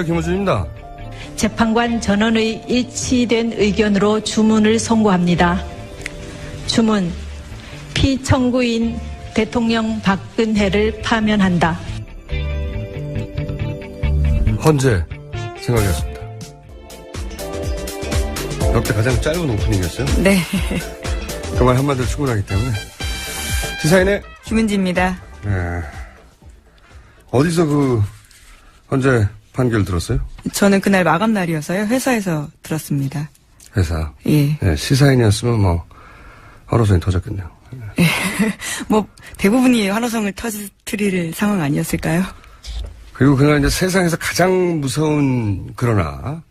김호준입니다. 재판관 전원의 일치된 의견으로 주문을 선고합니다. 주문, 피청구인 대통령 박근혜를 파면한다. 헌재 생각이었습니다. 역대 가장 짧은 오프닝이었어요. 네. 그 말 한마디로 충분하기 때문에. 시사인의 김은지입니다. 네. 어디서 그 헌재 판결 들었어요? 저는 그날 마감 날이어서요. 회사에서 들었습니다. 회사. 예. 네, 시사인이었으면 뭐 환호성이 터졌겠네요. 예. 뭐 대부분이 환호성을 터뜨릴 상황 아니었을까요? 그리고 그날 이제 세상에서 가장 무서운 그러나.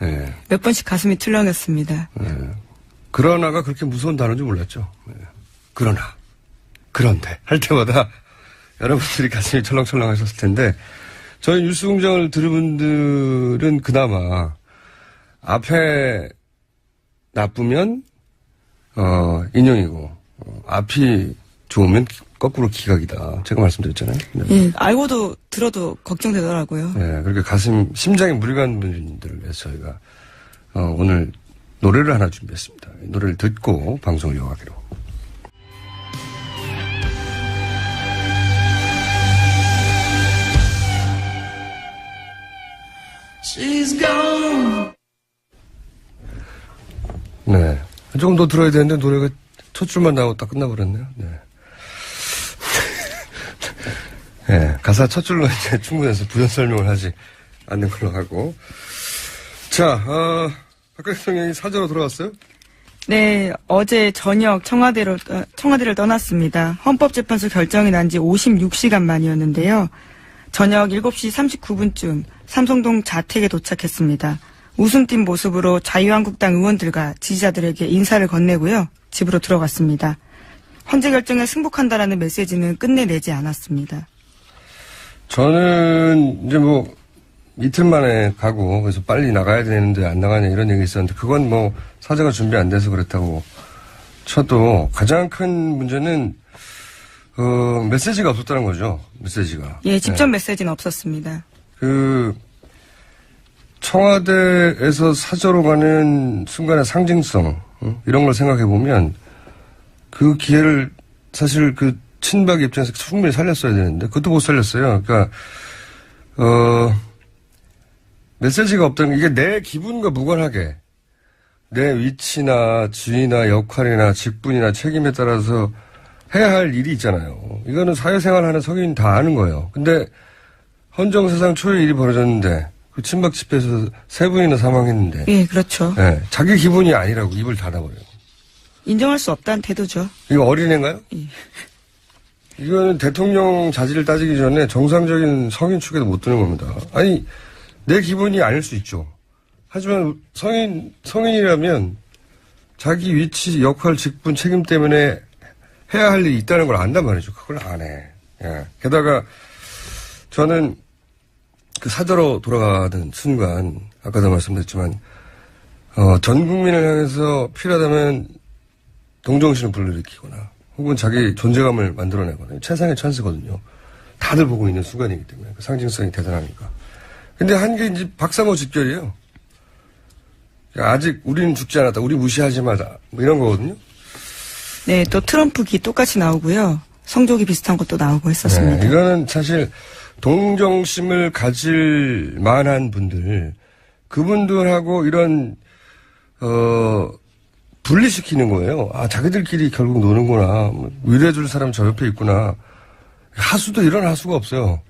예. 몇 번씩 가슴이 출렁였습니다. 예. 그러나가 그렇게 무서운 단어인지 몰랐죠. 예. 그러나, 그런데 할 때마다 여러분들이 가슴이 철렁철렁 하셨을 텐데 저희 뉴스공장을 들은 분들은 그나마 앞에 나쁘면 인형이고 앞이 좋으면 거꾸로 기각이다. 제가 말씀드렸잖아요. 네. 예. 알고도 들어도 걱정되더라고요. 네, 그렇게 심장에 무리 간 분들을 위해서 저희가 오늘 노래를 하나 준비했습니다. 노래를 듣고 방송을 이어가기로. She's gone. 네. 조금 더 들어야 되는데 노래가 첫 줄만 나오고 딱 끝나버렸네요. 네. 네. 가사 첫 줄로 이제 충분해서 부연 설명을 하지 않는 걸로 하고. 자, 박근혜 대통령이 사저로 돌아왔어요? 네. 어제 저녁 청와대를 떠났습니다. 헌법재판소 결정이 난 지 56시간 만이었는데요. 저녁 7시 39분쯤 삼성동 자택에 도착했습니다. 웃음띤 모습으로 자유한국당 의원들과 지지자들에게 인사를 건네고요. 집으로 들어갔습니다. 헌재 결정에 승복한다라는 메시지는 끝내 내지 않았습니다. 저는 이제 뭐 이틀 만에 가고 그래서 빨리 나가야 되는데 안 나가냐 이런 얘기 있었는데 그건 뭐 사자가 준비 안 돼서 그렇다고 쳐도 가장 큰 문제는 메시지가 없었다는 거죠. 메시지가. 예, 직접 네. 메시지는 없었습니다. 청와대에서 사저로 가는 순간의 상징성, 이런 걸 생각해 보면 그 기회를 사실 그 친박 입장에서 충분히 살렸어야 되는데 그것도 못 살렸어요. 그러니까, 메시지가 없다는 게 이게 내 기분과 무관하게 내 위치나 지위나 역할이나 직분이나 책임에 따라서 해야 할 일이 있잖아요. 이거는 사회생활 하는 성인 다 아는 거예요. 근데 헌정사상 초유의 일이 벌어졌는데 그 친박 집회에서 3분이나 사망했는데. 예, 그렇죠. 네, 자기 기분이 아니라고 입을 닫아버려요. 인정할 수 없다는 태도죠. 이거 어린애인가요? 예. 이거는 대통령 자질을 따지기 전에 정상적인 성인 축에도 못 드는 겁니다. 아니, 내 기분이 아닐 수 있죠. 하지만 성인이라면 자기 위치, 역할, 직분, 책임 때문에 해야 할 일이 있다는 걸 안단 말이죠. 그걸 안 해. 예. 게다가 저는 그 사저로 돌아가는 순간, 아까도 말씀드렸지만, 전 국민을 향해서 필요하다면 동정심을 불러일으키거나, 혹은 자기 존재감을 만들어내거나, 최상의 찬스거든요. 다들 보고 있는 순간이기 때문에, 그 상징성이 대단하니까. 근데 한 게 이제 박사모 집결이에요. 아직 우리는 죽지 않았다, 우리 무시하지 마자, 뭐 이런 거거든요. 네, 또 트럼프기 똑같이 나오고요. 성조기 비슷한 것도 나오고 했었습니다. 네, 이거는 사실 동정심을 가질 만한 분들, 그분들하고 이런, 분리시키는 거예요. 아, 자기들끼리 결국 노는구나. 위로해줄 사람 저 옆에 있구나. 하수도 이런 하수가 없어요.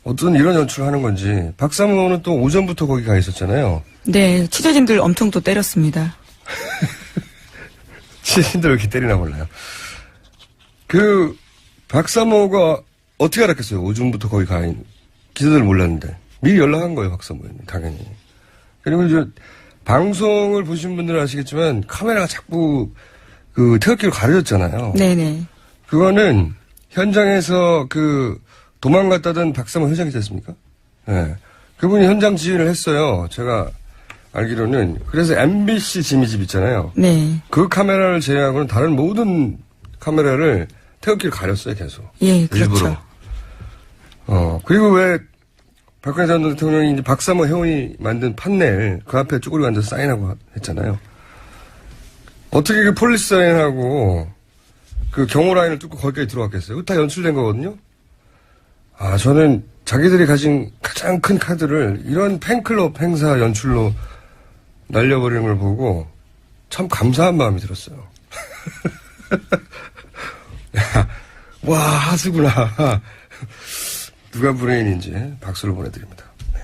어떤 이런 연출을 하는 건지. 박사모는 또 오전부터 거기 가 있었잖아요. 네, 취재진들 엄청 또 때렸습니다. 취재진들 왜 이렇게 때리나 몰라요. 박사모가 어떻게 알았겠어요? 오전부터 거기 가 있는. 기자들 몰랐는데. 미리 연락한 거예요, 박사모는. 당연히. 그리고 이제 방송을 보신 분들은 아시겠지만 카메라가 자꾸 태극기로 가려졌잖아요. 네네. 그거는 현장에서 도망갔다던 박사모 회장이 됐습니까? 네. 그분이 현장 지휘를 했어요. 제가 알기로는. 그래서 MBC 지미집 있잖아요. 네. 그 카메라를 제외하고는 다른 모든 카메라를 태극기를 가렸어요, 계속. 예, 그렇죠. 일부러. 그리고 왜 박근혜 전 대통령이 이제 박사모 회원이 만든 판넬 그 앞에 쭈그리고 앉아서 사인하고 했잖아요. 어떻게 그 폴리스 사인하고 그 경호 라인을 뚫고 거기까지 들어왔겠어요? 그거 다 연출된 거거든요? 아, 저는 자기들이 가진 가장 큰 카드를 이런 팬클럽 행사 연출로 날려버리는 걸 보고 참 감사한 마음이 들었어요. 야, 와, 하수구나. 누가 브레인인지 박수를 보내드립니다. 네.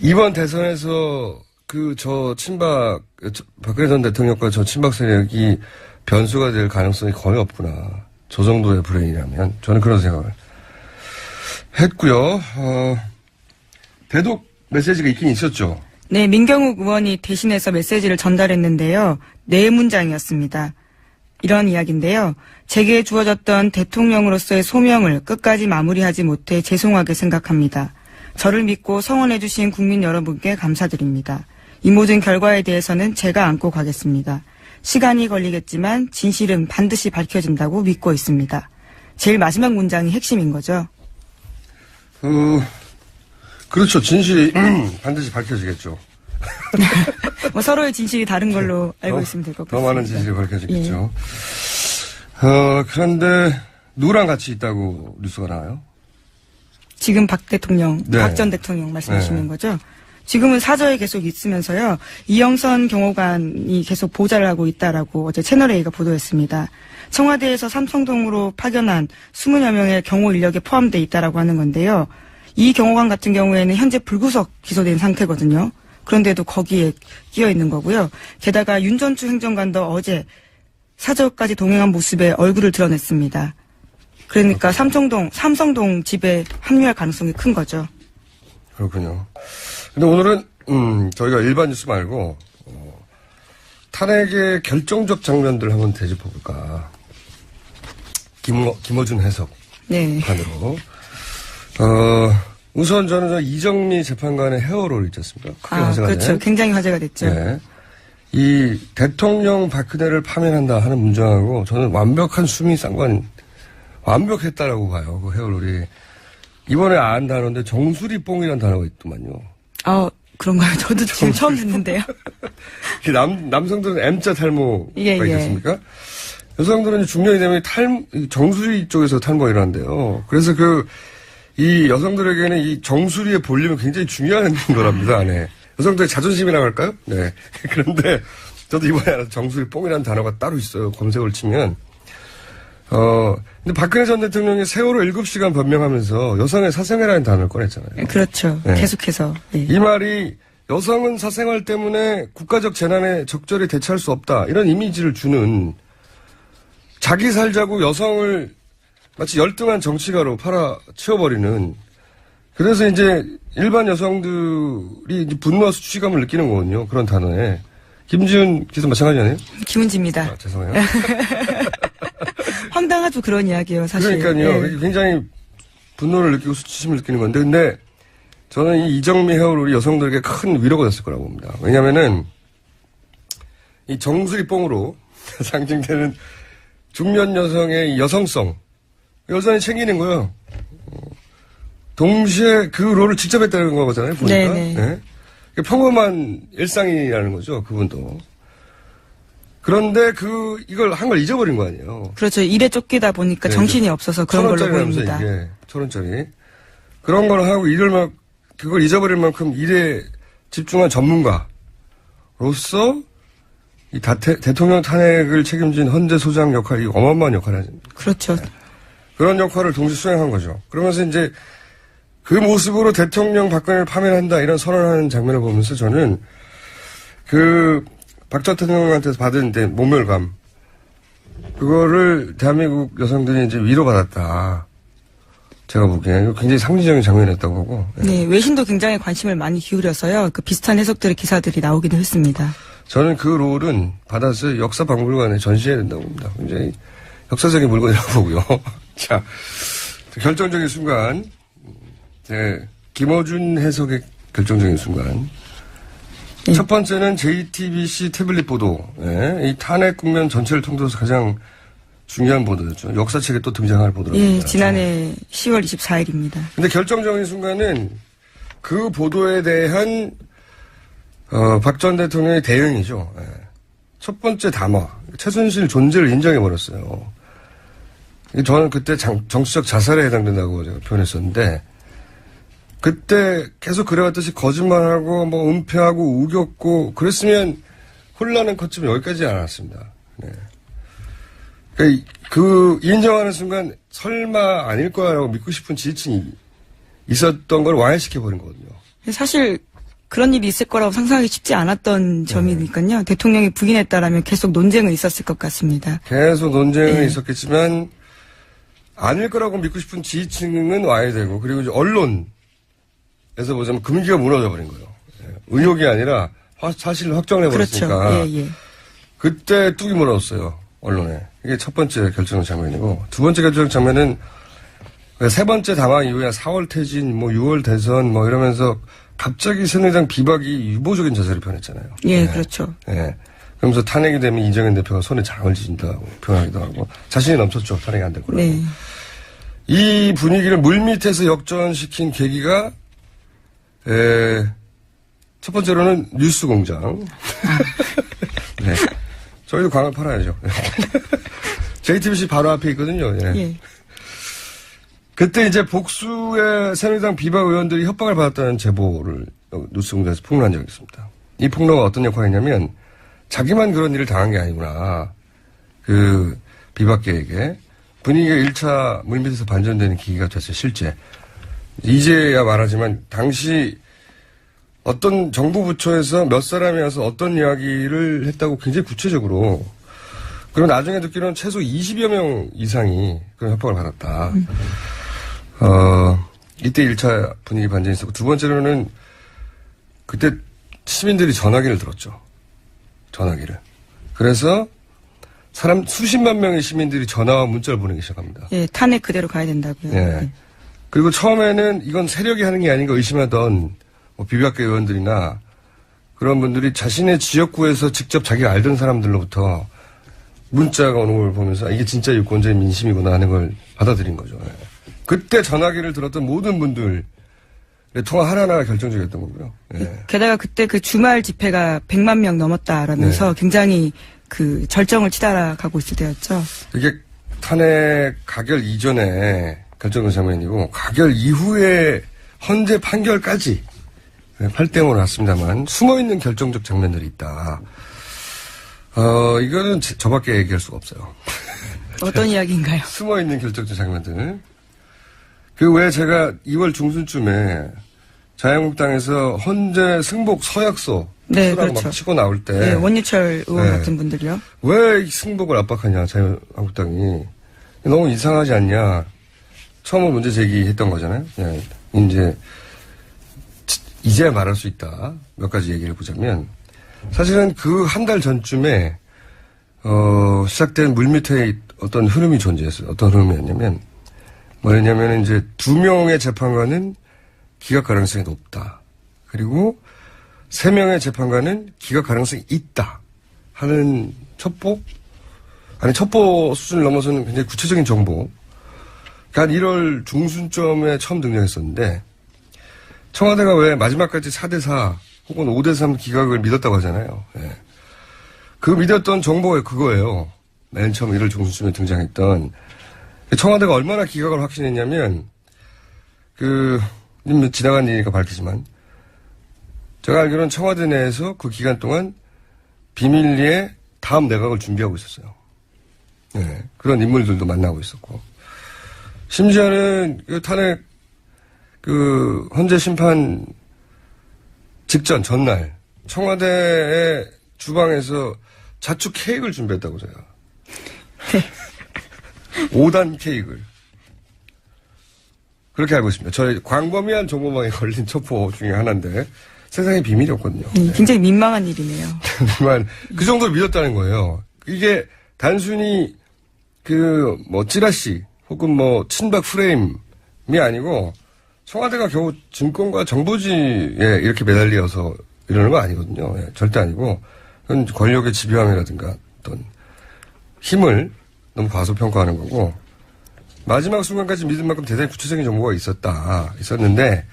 이번 대선에서 박근혜 전 대통령과 저 친박 세력이 변수가 될 가능성이 거의 없구나. 저 정도의 브레인이라면. 저는 그런 생각을 했고요. 대독 메시지가 있긴 있었죠. 네, 민경욱 의원이 대신해서 메시지를 전달했는데요. 4문장이었습니다. 이런 이야기인데요. 제게 주어졌던 대통령으로서의 소명을 끝까지 마무리하지 못해 죄송하게 생각합니다. 저를 믿고 성원해주신 국민 여러분께 감사드립니다. 이 모든 결과에 대해서는 제가 안고 가겠습니다. 시간이 걸리겠지만 진실은 반드시 밝혀진다고 믿고 있습니다. 제일 마지막 문장이 핵심인 거죠. 그렇죠. 진실이 반드시 밝혀지겠죠. 뭐 서로의 진실이 다른 걸로 알고 있으면 될 것 같습니다. 더 많은 진실이 밝혀지겠죠. 그런데 누구랑 같이 있다고 뉴스가 나와요? 지금 박 대통령, 네. 박 전 대통령 말씀하시는 네. 거죠? 지금은 사저에 계속 있으면서요. 이영선 경호관이 계속 보좌를 하고 있다라고 어제 채널A가 보도했습니다. 청와대에서 삼성동으로 파견한 20여 명의 경호 인력에 포함되어 있다라고 하는 건데요. 이 경호관 같은 경우에는 현재 불구속 기소된 상태거든요. 그런데도 거기에 끼어 있는 거고요. 게다가 윤전추 행정관도 어제 사저까지 동행한 모습에 얼굴을 드러냈습니다. 그러니까 삼성동 집에 합류할 가능성이 큰 거죠. 그렇군요. 근데 오늘은 저희가 일반 뉴스 말고 탄핵의 결정적 장면들 한번 되짚어볼까. 김어준 해석관으로. 네. 우선 저는 이정미 재판관의 헤어롤 있지 않습니까? 크게 화제가 그렇죠. 된. 굉장히 화제가 됐죠. 네. 이 대통령 박근혜를 파면한다 하는 문장하고 저는 완벽한 수미 쌍관, 완벽했다라고 봐요. 그 헤어롤이. 이번에 안 단어인데 정수리뽕이라는 단어가 있더만요. 그런가요? 저도 지금 처음 듣는데요. 남성들은 M자 탈모가 예. 있겠습니까? 여성들은 중년이 되면 정수리 쪽에서 탈모가 일어난대요. 그래서 이 여성들에게는 이 정수리의 볼륨이 굉장히 중요한 거랍니다, 안에. 여성들의 자존심이라고 할까요? 네. 그런데 저도 이번에 알아서 정수리 뽕이라는 단어가 따로 있어요. 검색을 치면. 근데 박근혜 전 대통령이 세월호 7시간 변명하면서 여성의 사생활이라는 단어를 꺼냈잖아요. 그렇죠. 네. 계속해서. 네. 이 말이 여성은 사생활 때문에 국가적 재난에 적절히 대처할 수 없다. 이런 이미지를 주는 자기 살자고 여성을 마치 열등한 정치가로 팔아치워버리는 그래서 이제 일반 여성들이 이제 분노와 수치감을 느끼는 거거든요. 그런 단어에. 김지훈 기자 마찬가지 아니에요? 김은지입니다. 죄송해요. 황당하죠. 그런 이야기예요. 사실. 그러니까요. 네. 굉장히 분노를 느끼고 수치심을 느끼는 건데 근데 저는 이 이정미 헤어롤이 여성들에게 큰 위로가 됐을 거라고 봅니다. 왜냐면은 이 정수리 뽕으로 상징되는 중년 여성의 여성성 여전히 챙기는 거예요. 동시에 그 롤을 직접 했다는 거잖아요. 보니까. 네네. 네. 평범한 일상이라는 거죠. 그분도. 그런데 이걸 한 걸 잊어버린 거 아니에요. 그렇죠. 일에 쫓기다 보니까 네, 정신이 없어서 그런 걸로 보입니다. 이게 1,000원짜리. 그런 걸 하고 그걸 잊어버릴 만큼 일에 집중한 전문가로서 이 대통령 탄핵을 책임진 헌재 소장 역할이 어마어마한 역할을 하죠. 그렇죠. 그런 역할을 동시에 수행한 거죠. 그러면서 이제 그 모습으로 대통령 박근혜를 파면한다 이런 선언하는 장면을 보면서 저는 박 전 대통령한테서 받은 이제 모멸감 그거를 대한민국 여성들이 이제 위로받았다. 제가 보기에는 굉장히 상징적인 장면이었다고 보고. 네, 외신도 굉장히 관심을 많이 기울여서요. 그 비슷한 해석들의 기사들이 나오기도 했습니다. 저는 그 롤은 받아서 역사박물관에 전시해야 된다고 봅니다. 굉장히 역사적인 물건이라고 보고요. 자, 결정적인 순간, 김어준 해석의 결정적인 순간. 네. 첫 번째는 JTBC 태블릿 보도. 이 탄핵 국면 전체를 통틀어서 가장 중요한 보도였죠. 역사책에 또 등장할 보도랍니다. 예, 지난해 10월 24일입니다. 근데 결정적인 순간은 그 보도에 대한 박 전 대통령의 대응이죠. 예. 첫 번째 담화, 최순실 존재를 인정해버렸어요. 저는 그때 정치적 자살에 해당된다고 제가 표현했었는데, 그때 계속 그래왔듯이 거짓말하고, 뭐, 은폐하고, 우겼고, 그랬으면 혼란은 컸지만 여기까지 않았습니다. 네. 그, 인정하는 순간, 설마 아닐 거라고 믿고 싶은 지지층이 있었던 걸 와해시켜버린 거거든요. 사실 그런 일이 있을 거라고 상상하기 쉽지 않았던 점이니까요. 대통령이 부인했다라면 계속 논쟁은 있었을 것 같습니다. 계속 논쟁은 있었겠지만, 아닐 거라고 믿고 싶은 지지층은 와야 되고, 그리고 이제 언론에서 보자면 금기가 무너져 버린 거예요. 예. 의혹이 아니라 사실을 확정해버렸으니까. 그렇죠. 예, 예. 그때 뚝이 무너졌어요. 언론에. 이게 첫 번째 결정 장면이고, 두 번째 결정 장면은 세 번째 담화 이후에 4월 퇴진, 뭐 6월 대선, 뭐 이러면서 갑자기 새누리당 비박이 유보적인 자세를 표현했잖아요. 예, 그렇죠. 예. 그러면서 탄핵이 되면 이정현 대표가 손에 장을 쥐신다고 표현하기도 하고, 자신이 넘쳤죠. 탄핵이 안 될 거라고. 네. 이 분위기를 물밑에서 역전시킨 계기가, 첫 번째로는 뉴스 공장. 네. 저희도 광을 팔아야죠. JTBC 바로 앞에 있거든요. 예. 예. 그때 이제 복수의 새누리당 비박 의원들이 협박을 받았다는 제보를 뉴스공장에서 폭로한 적이 있습니다. 이 폭로가 어떤 역할이냐면 자기만 그런 일을 당한 게 아니구나. 그 비박계에게 분위기가 1차 물밑에서 반전되는 계기가 됐어요. 실제. 이제야 말하지만 당시 어떤 정부 부처에서 몇 사람이 와서 어떤 이야기를 했다고 굉장히 구체적으로, 그리고 나중에 듣기로는 최소 20여 명 이상이 그런 협박을 받았다. 이때 1차 분위기 반전이 있었고, 두 번째로는 그때 시민들이 전화기를 들었죠. 전화기를. 그래서 수십만 명의 시민들이 전화와 문자를 보내기 시작합니다. 예, 탄핵 그대로 가야 된다고요. 예. 예. 그리고 처음에는 이건 세력이 하는 게 아닌가 의심하던 뭐 비박계 의원들이나 그런 분들이 자신의 지역구에서 직접 자기가 알던 사람들로부터 문자가 오는 걸 보면서 이게 진짜 유권자의 민심이구나 하는 걸 받아들인 거죠. 예. 그때 전화기를 들었던 모든 분들의 통화 하나하나가 결정적이었던 거고요. 예. 게다가 그때 그 주말 집회가 100만 명 넘었다라면서 굉장히 그 절정을 치달아가고 있을 때였죠. 이게 탄핵 가결 이전에 결정된 장면이고 가결 이후에 헌재 판결까지 8대5로 났습니다만 숨어있는 결정적 장면들이 있다. 이거는 저밖에 얘기할 수가 없어요. 어떤 이야기인가요? 숨어있는 결정적 장면들. 그 외에 제가 2월 중순쯤에 자유한국당에서 헌재 승복 서약서 네, 수라고 그렇죠. 막 치고 나올 때 네, 원유철 의원 네. 같은 분들이요. 왜 승복을 압박하냐 자유한국당이 너무 이상하지 않냐. 처음으로 문제 제기했던 거잖아요. 네. 이제야 말할 수 있다. 몇 가지 얘기를 해보자면 사실은 그 한 달 전쯤에 시작된 물밑에 어떤 흐름이 존재했어요. 어떤 흐름이었냐면 뭐였냐면 이제 2명의 재판관은 기각 가능성이 높다. 그리고 3명의 재판관은 기각 가능성이 있다 하는 첩보 수준을 넘어서는 굉장히 구체적인 정보. 한 1월 중순쯤에 처음 등장했었는데 청와대가 왜 마지막까지 4대4 혹은 5대3 기각을 믿었다고 하잖아요. 예. 그 믿었던 정보가 그거예요. 맨 처음 1월 중순쯤에 등장했던. 청와대가 얼마나 기각을 확신했냐면 지나간 일이니까 밝히지만 제가 알기로는 청와대 내에서 그 기간 동안 비밀리에 다음 내각을 준비하고 있었어요. 예. 그런 인물들도 만나고 있었고. 심지어는 탄핵 헌재 심판 직전 전날 청와대의 주방에서 자축 케이크를 준비했다고 제가. 5단 케이크를. 그렇게 알고 있습니다. 저희 광범위한 정보망에 걸린 첩보 중에 하나인데 세상에 비밀이 없거든요. 굉장히 민망한 일이네요. 그 정도로 믿었다는 거예요. 이게 단순히 찌라시 혹은 친박 프레임이 아니고 청와대가 겨우 증권과 정보지에 이렇게 매달려서 이러는 거 아니거든요. 예, 절대 아니고 그건 권력의 집요함이라든가 어떤 힘을 너무 과소평가하는 거고, 마지막 순간까지 믿을 만큼 대단히 구체적인 정보가 있었는데,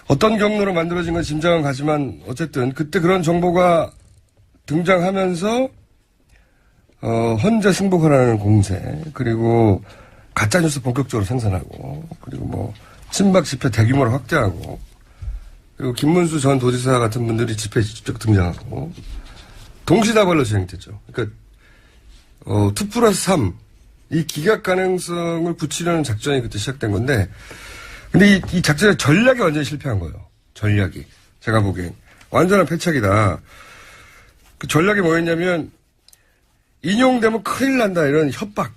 어떤 경로로 만들어진 건 짐작은 가지만, 어쨌든, 그때 그런 정보가 등장하면서, 헌재 승복하라는 공세, 그리고 가짜뉴스 본격적으로 생산하고, 그리고 뭐, 친박 집회 대규모로 확대하고, 그리고 김문수 전 도지사 같은 분들이 집회에 직접 등장하고, 동시다발로 진행됐죠. 그러니까, 2+3, 이 기각 가능성을 붙이려는 작전이 그때 시작된 건데, 근데 이 작전의 전략이 완전히 실패한 거예요. 전략이. 제가 보기엔. 완전한 패착이다. 그 전략이 뭐였냐면, 인용되면 큰일 난다, 이런 협박.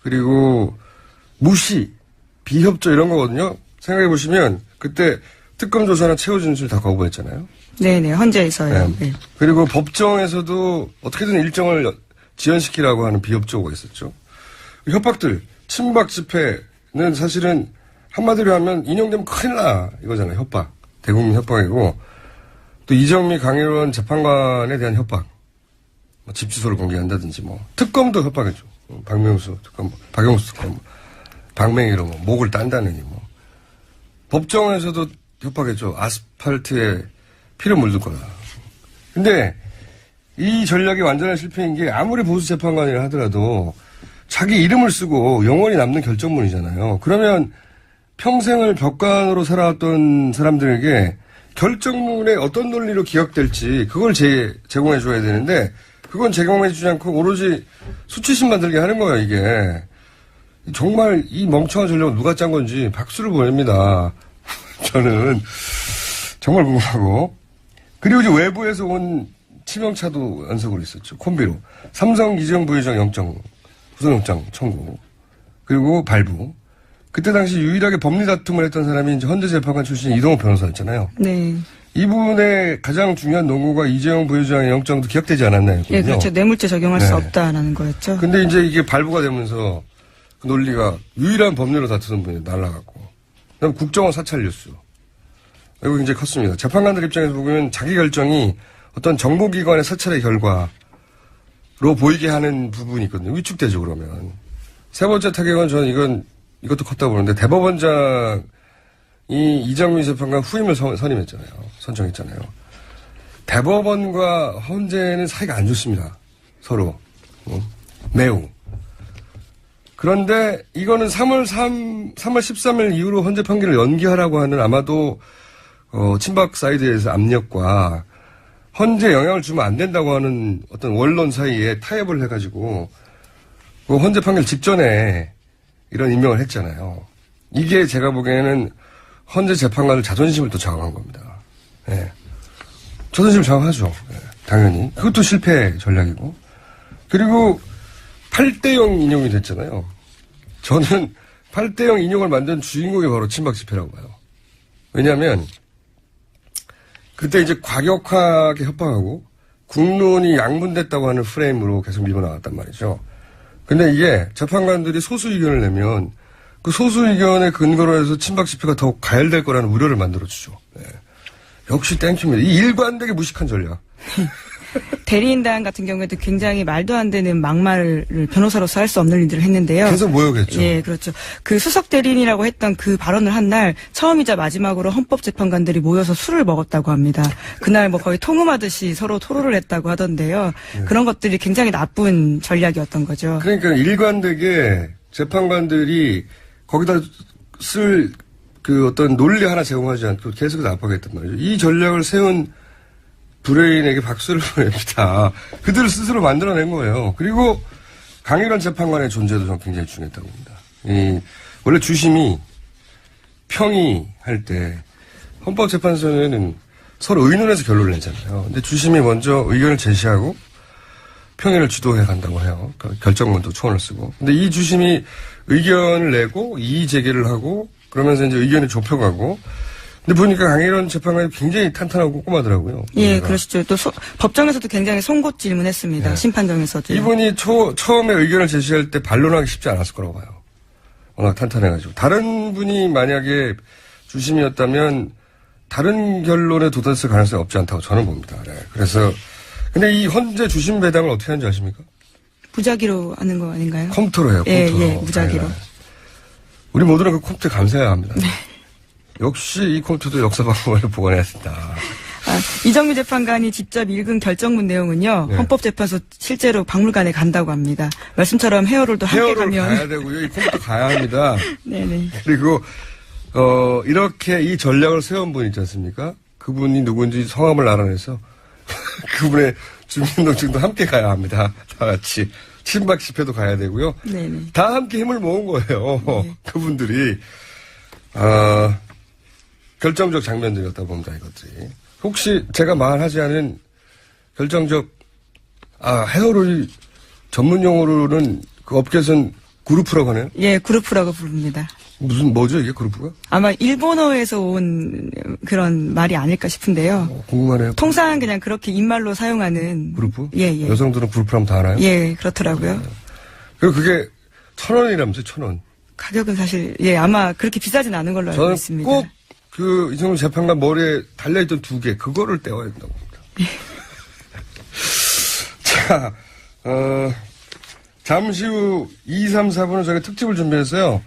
그리고 무시, 비협조 이런 거거든요. 생각해보시면, 그때 특검 조사나 최후 진술 다 거부했잖아요. 네네, 헌재에서요. 네. 그리고 법정에서도 어떻게든 일정을 지연시키라고 하는 비협조가 있었죠. 협박들, 친박 집회는 사실은 한마디로 하면 인용되면 큰일 나 이거잖아요. 협박. 대국민 협박이고 또 이정미 강일원 재판관에 대한 협박. 뭐 집 주소를 공개한다든지 뭐 특검도 협박했죠. 박명수 특검, 박영수 특검, 박맹이로 뭐 목을 딴다느니 뭐 법정에서도 협박했죠. 아스팔트에 피를 물들 거다. 근데 이 전략이 완전한 실패인 게 아무리 보수 재판관이라 하더라도 자기 이름을 쓰고 영원히 남는 결정문이잖아요. 그러면 평생을 벽관으로 살아왔던 사람들에게 결정문에 어떤 논리로 기억될지 그걸 제공해 줘야 되는데 그건 제공해 주지 않고 오로지 수치심 만들게 하는 거예요, 이게. 정말 이 멍청한 전략을 누가 짠 건지 박수를 보냅니다. 저는 정말 궁금하고. 그리고 이제 외부에서 온 치명차도 연속으로 있었죠. 콤비로. 삼성 이재용 부회장 구속영장 청구. 그리고 발부. 그때 당시 유일하게 법리 다툼을 했던 사람이 이제 헌재재판관 출신 이동욱 변호사였잖아요. 네. 이분의 가장 중요한 논거가 이재용 부회장의 영장도 기각되지 않았나요? 예, 그렇죠. 뇌물죄 적용할 수 없다라는 거였죠. 근데 이제 이게 발부가 되면서 그 논리가 유일한 법리로 다투던 분이 날아갔고. 그다음 국정원 사찰 뉴스. 이거 굉장히 컸습니다. 재판관들 입장에서 보면 자기 결정이 어떤 정보기관의 사찰의 결과로 보이게 하는 부분이 있거든요. 위축되죠, 그러면. 세 번째 타격은 저는 이것도 컸다고 보는데 대법원장이 이정미 재판관 후임을 선정했잖아요. 대법원과 헌재는 사이가 안 좋습니다. 서로. 매우. 그런데 이거는 3월 13일 이후로 헌재 판결을 연기하라고 하는 아마도 친박 사이드에서 압력과 헌재 영향을 주면 안 된다고 하는 어떤 원론 사이에 타협을 해가지고 그 헌재 판결 직전에 이런 임명을 했잖아요. 이게 제가 보기에는 헌재 재판관을 자존심을 또 저항한 겁니다. 예. 자존심을 저항하죠. 예, 당연히. 그것도 실패 전략이고. 그리고 8대0 인용이 됐잖아요. 저는 8대0 인용을 만든 주인공이 바로 친박 집회라고 봐요. 왜냐하면 그때 이제 과격하게 협박하고 국론이 양분됐다고 하는 프레임으로 계속 밀고 나왔단 말이죠. 근데 이게 재판관들이 소수 의견을 내면 그 소수 의견의 근거로 해서 친박 집회가 더욱 가열될 거라는 우려를 만들어주죠. 네. 역시 땡큐입니다. 이 일관되게 무식한 전략. 대리인단 같은 경우에도 굉장히 말도 안 되는 막말을 변호사로서 할 수 없는 일들을 했는데요. 계속 모욕했죠. 예, 그렇죠. 그 수석 대리인이라고 했던 그 발언을 한 날 처음이자 마지막으로 헌법재판관들이 모여서 술을 먹었다고 합니다. 그날 뭐 거의 통음하듯이 서로 토론을 했다고 하던데요. 네. 그런 것들이 굉장히 나쁜 전략이었던 거죠. 그러니까 일관되게 재판관들이 거기다 쓸 그 어떤 논리 하나 제공하지 않고 계속해서 압박했단 말이죠. 이 전략을 세운 브레인에게 박수를 보냅니다. 그들을 스스로 만들어낸 거예요. 그리고 강일원 재판관의 존재도 저는 굉장히 중요했다고 봅니다. 원래 주심이 평의할 때 헌법재판소는 서로 의논해서 결론을 내잖아요. 근데 주심이 먼저 의견을 제시하고 평의를 주도해 간다고 해요. 그러니까 결정문도 초안을 쓰고. 근데 이 주심이 의견을 내고 이의 제기를 하고 그러면서 이제 의견을 좁혀가고 근데 보니까 강일원 재판관이 굉장히 탄탄하고 꼼꼼하더라고요. 예, 그러시죠. 또 법정에서도 굉장히 송곳 질문했습니다. 네. 심판정에서도. 이분이 처음에 의견을 제시할 때 반론하기 쉽지 않았을 거라고 봐요. 워낙 탄탄해가지고. 다른 분이 만약에 주심이었다면 다른 결론에 도달했을 가능성이 없지 않다고 저는 봅니다. 네. 그래서 근데 이 헌재 주심 배당을 어떻게 하는지 아십니까? 무작위로 하는 거 아닌가요? 컴퓨터로 해요, 예, 컴퓨터로. 예, 무작위로. 네. 우리 모두는 그 컴퓨터에 감사해야 합니다. 역시 이 컴퓨터도 역사 방법을 보관해야 된다. 이정미 재판관이 직접 읽은 결정문 내용은요. 네. 헌법재판소 실제로 박물관에 간다고 합니다. 말씀처럼 헤어롤도 함께 헤어롤 가면. 가야 되고요. 이 컴퓨터 가야 합니다. 네네. 그리고 이렇게 이 전략을 세운 분 있지 않습니까? 그분이 누군지 성함을 알아내서 그분의 주민등록증도 함께 가야 합니다. 다 같이. 친박 집회도 가야 되고요. 네네. 다 함께 힘을 모은 거예요. 네. 그분들이. 결정적 장면들이었다 봅니다, 이것들이. 혹시 제가 말하지 않은 결정적, 헤어롤이 전문 용어로는 그 업계에서는 그룹프라고 하네요? 예, 그룹프라고 부릅니다. 뭐죠, 이게 그룹프가? 아마 일본어에서 온 그런 말이 아닐까 싶은데요. 궁금하네요. 통상 그냥 그렇게 입말로 사용하는. 그룹프? 예, 예. 여성들은 그룹프라면 다 알아요? 예, 그렇더라고요. 그리고 그게 1,000원이라면서요, 1,000원. 가격은 사실, 예, 아마 그렇게 비싸진 않은 걸로 알고 저는 있습니다. 꼭 이정미 재판관 머리에 달려있던 2개, 그거를 떼어야 된다고 봅니다. 자, 잠시 후 2, 3, 4분은 저희가 특집을 준비했어요.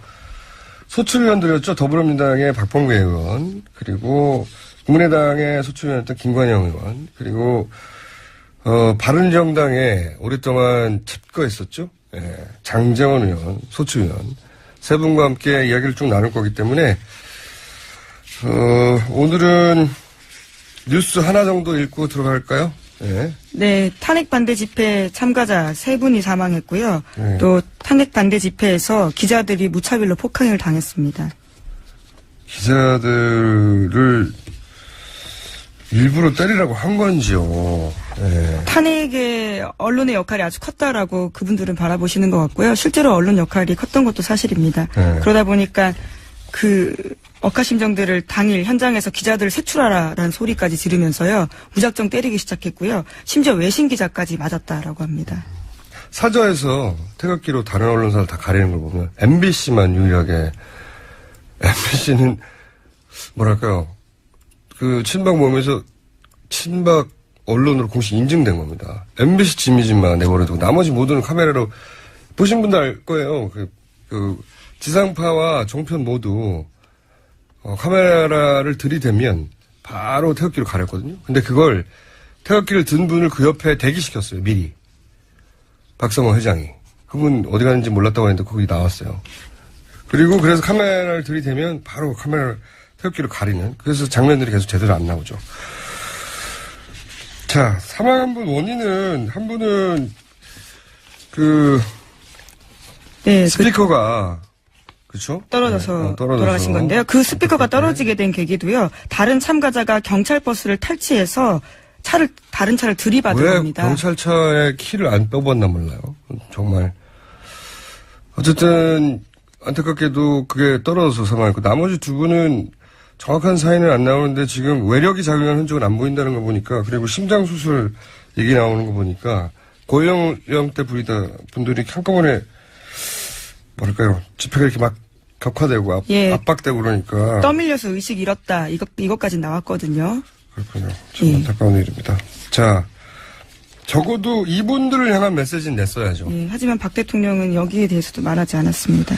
소추위원들이었죠. 더불어민주당의 박범계 의원, 그리고 국민의당의 소추위원이었던 김관영 의원, 그리고 바른정당에 오랫동안 집거했었죠. 예, 장재원 의원, 소추위원. 세 분과 함께 이야기를 쭉 나눌 거기 때문에 오늘은 뉴스 하나 정도 읽고 들어갈까요? 네. 네, 탄핵 반대 집회 참가자 3분이 사망했고요. 네. 또 탄핵 반대 집회에서 기자들이 무차별로 폭행을 당했습니다. 기자들을 일부러 때리라고 한 건지요. 네. 탄핵의 언론의 역할이 아주 컸다라고 그분들은 바라보시는 것 같고요. 실제로 언론 역할이 컸던 것도 사실입니다. 네. 그러다 보니까 그 억하심정들을 당일 현장에서 기자들을 색출하라라는 소리까지 들으면서요. 무작정 때리기 시작했고요. 심지어 외신 기자까지 맞았다라고 합니다. 사저에서 태극기로 다른 언론사를 다 가리는 걸 보면 MBC만 유일하게 MBC는 뭐랄까요. 그 친박 모임에서 친박 언론으로 공식 인증된 겁니다. MBC 지미진만 내버려두고 나머지 모두는 카메라로 보신 분들 알 거예요. 그 지상파와 종편 모두 카메라를 들이대면 바로 태극기로 가렸거든요. 근데 그걸 태극기를 든 분을 그 옆에 대기시켰어요. 미리. 박성호 회장이. 그분 어디 가는지 몰랐다고 했는데 거기 나왔어요. 그리고 그래서 카메라를 들이대면 바로 태극기를 가리는. 그래서 장면들이 계속 제대로 안 나오죠. 자, 사망한 분 원인은 한 분은 네, 스피커가 그렇죠? 떨어져서 네, 떨어져서 돌아가신 건데요. 그 스피커가 떨어지게 된 계기도요. 다른 참가자가 경찰 버스를 탈취해서 다른 차를 들이받은 왜 겁니다. 경찰차에 키를 안 빼봤나 몰라요. 정말. 어쨌든 안타깝게도 그게 떨어져서 사망했고 나머지 두 분은 정확한 사인은 안 나오는데 지금 외력이 작용한 흔적은 안 보인다는 거 보니까 그리고 심장 수술 얘기 나오는 거 보니까 고연령대 분들이 한꺼번에 뭐랄까요. 집회가 이렇게 막 격화되고 예. 압박되고 그러니까. 떠밀려서 의식 잃었다. 이것까지 나왔거든요. 그렇군요. 참 예. 안타까운 일입니다. 자, 적어도 이분들을 향한 메시지는 냈어야죠. 예, 하지만 박 대통령은 여기에 대해서도 말하지 않았습니다.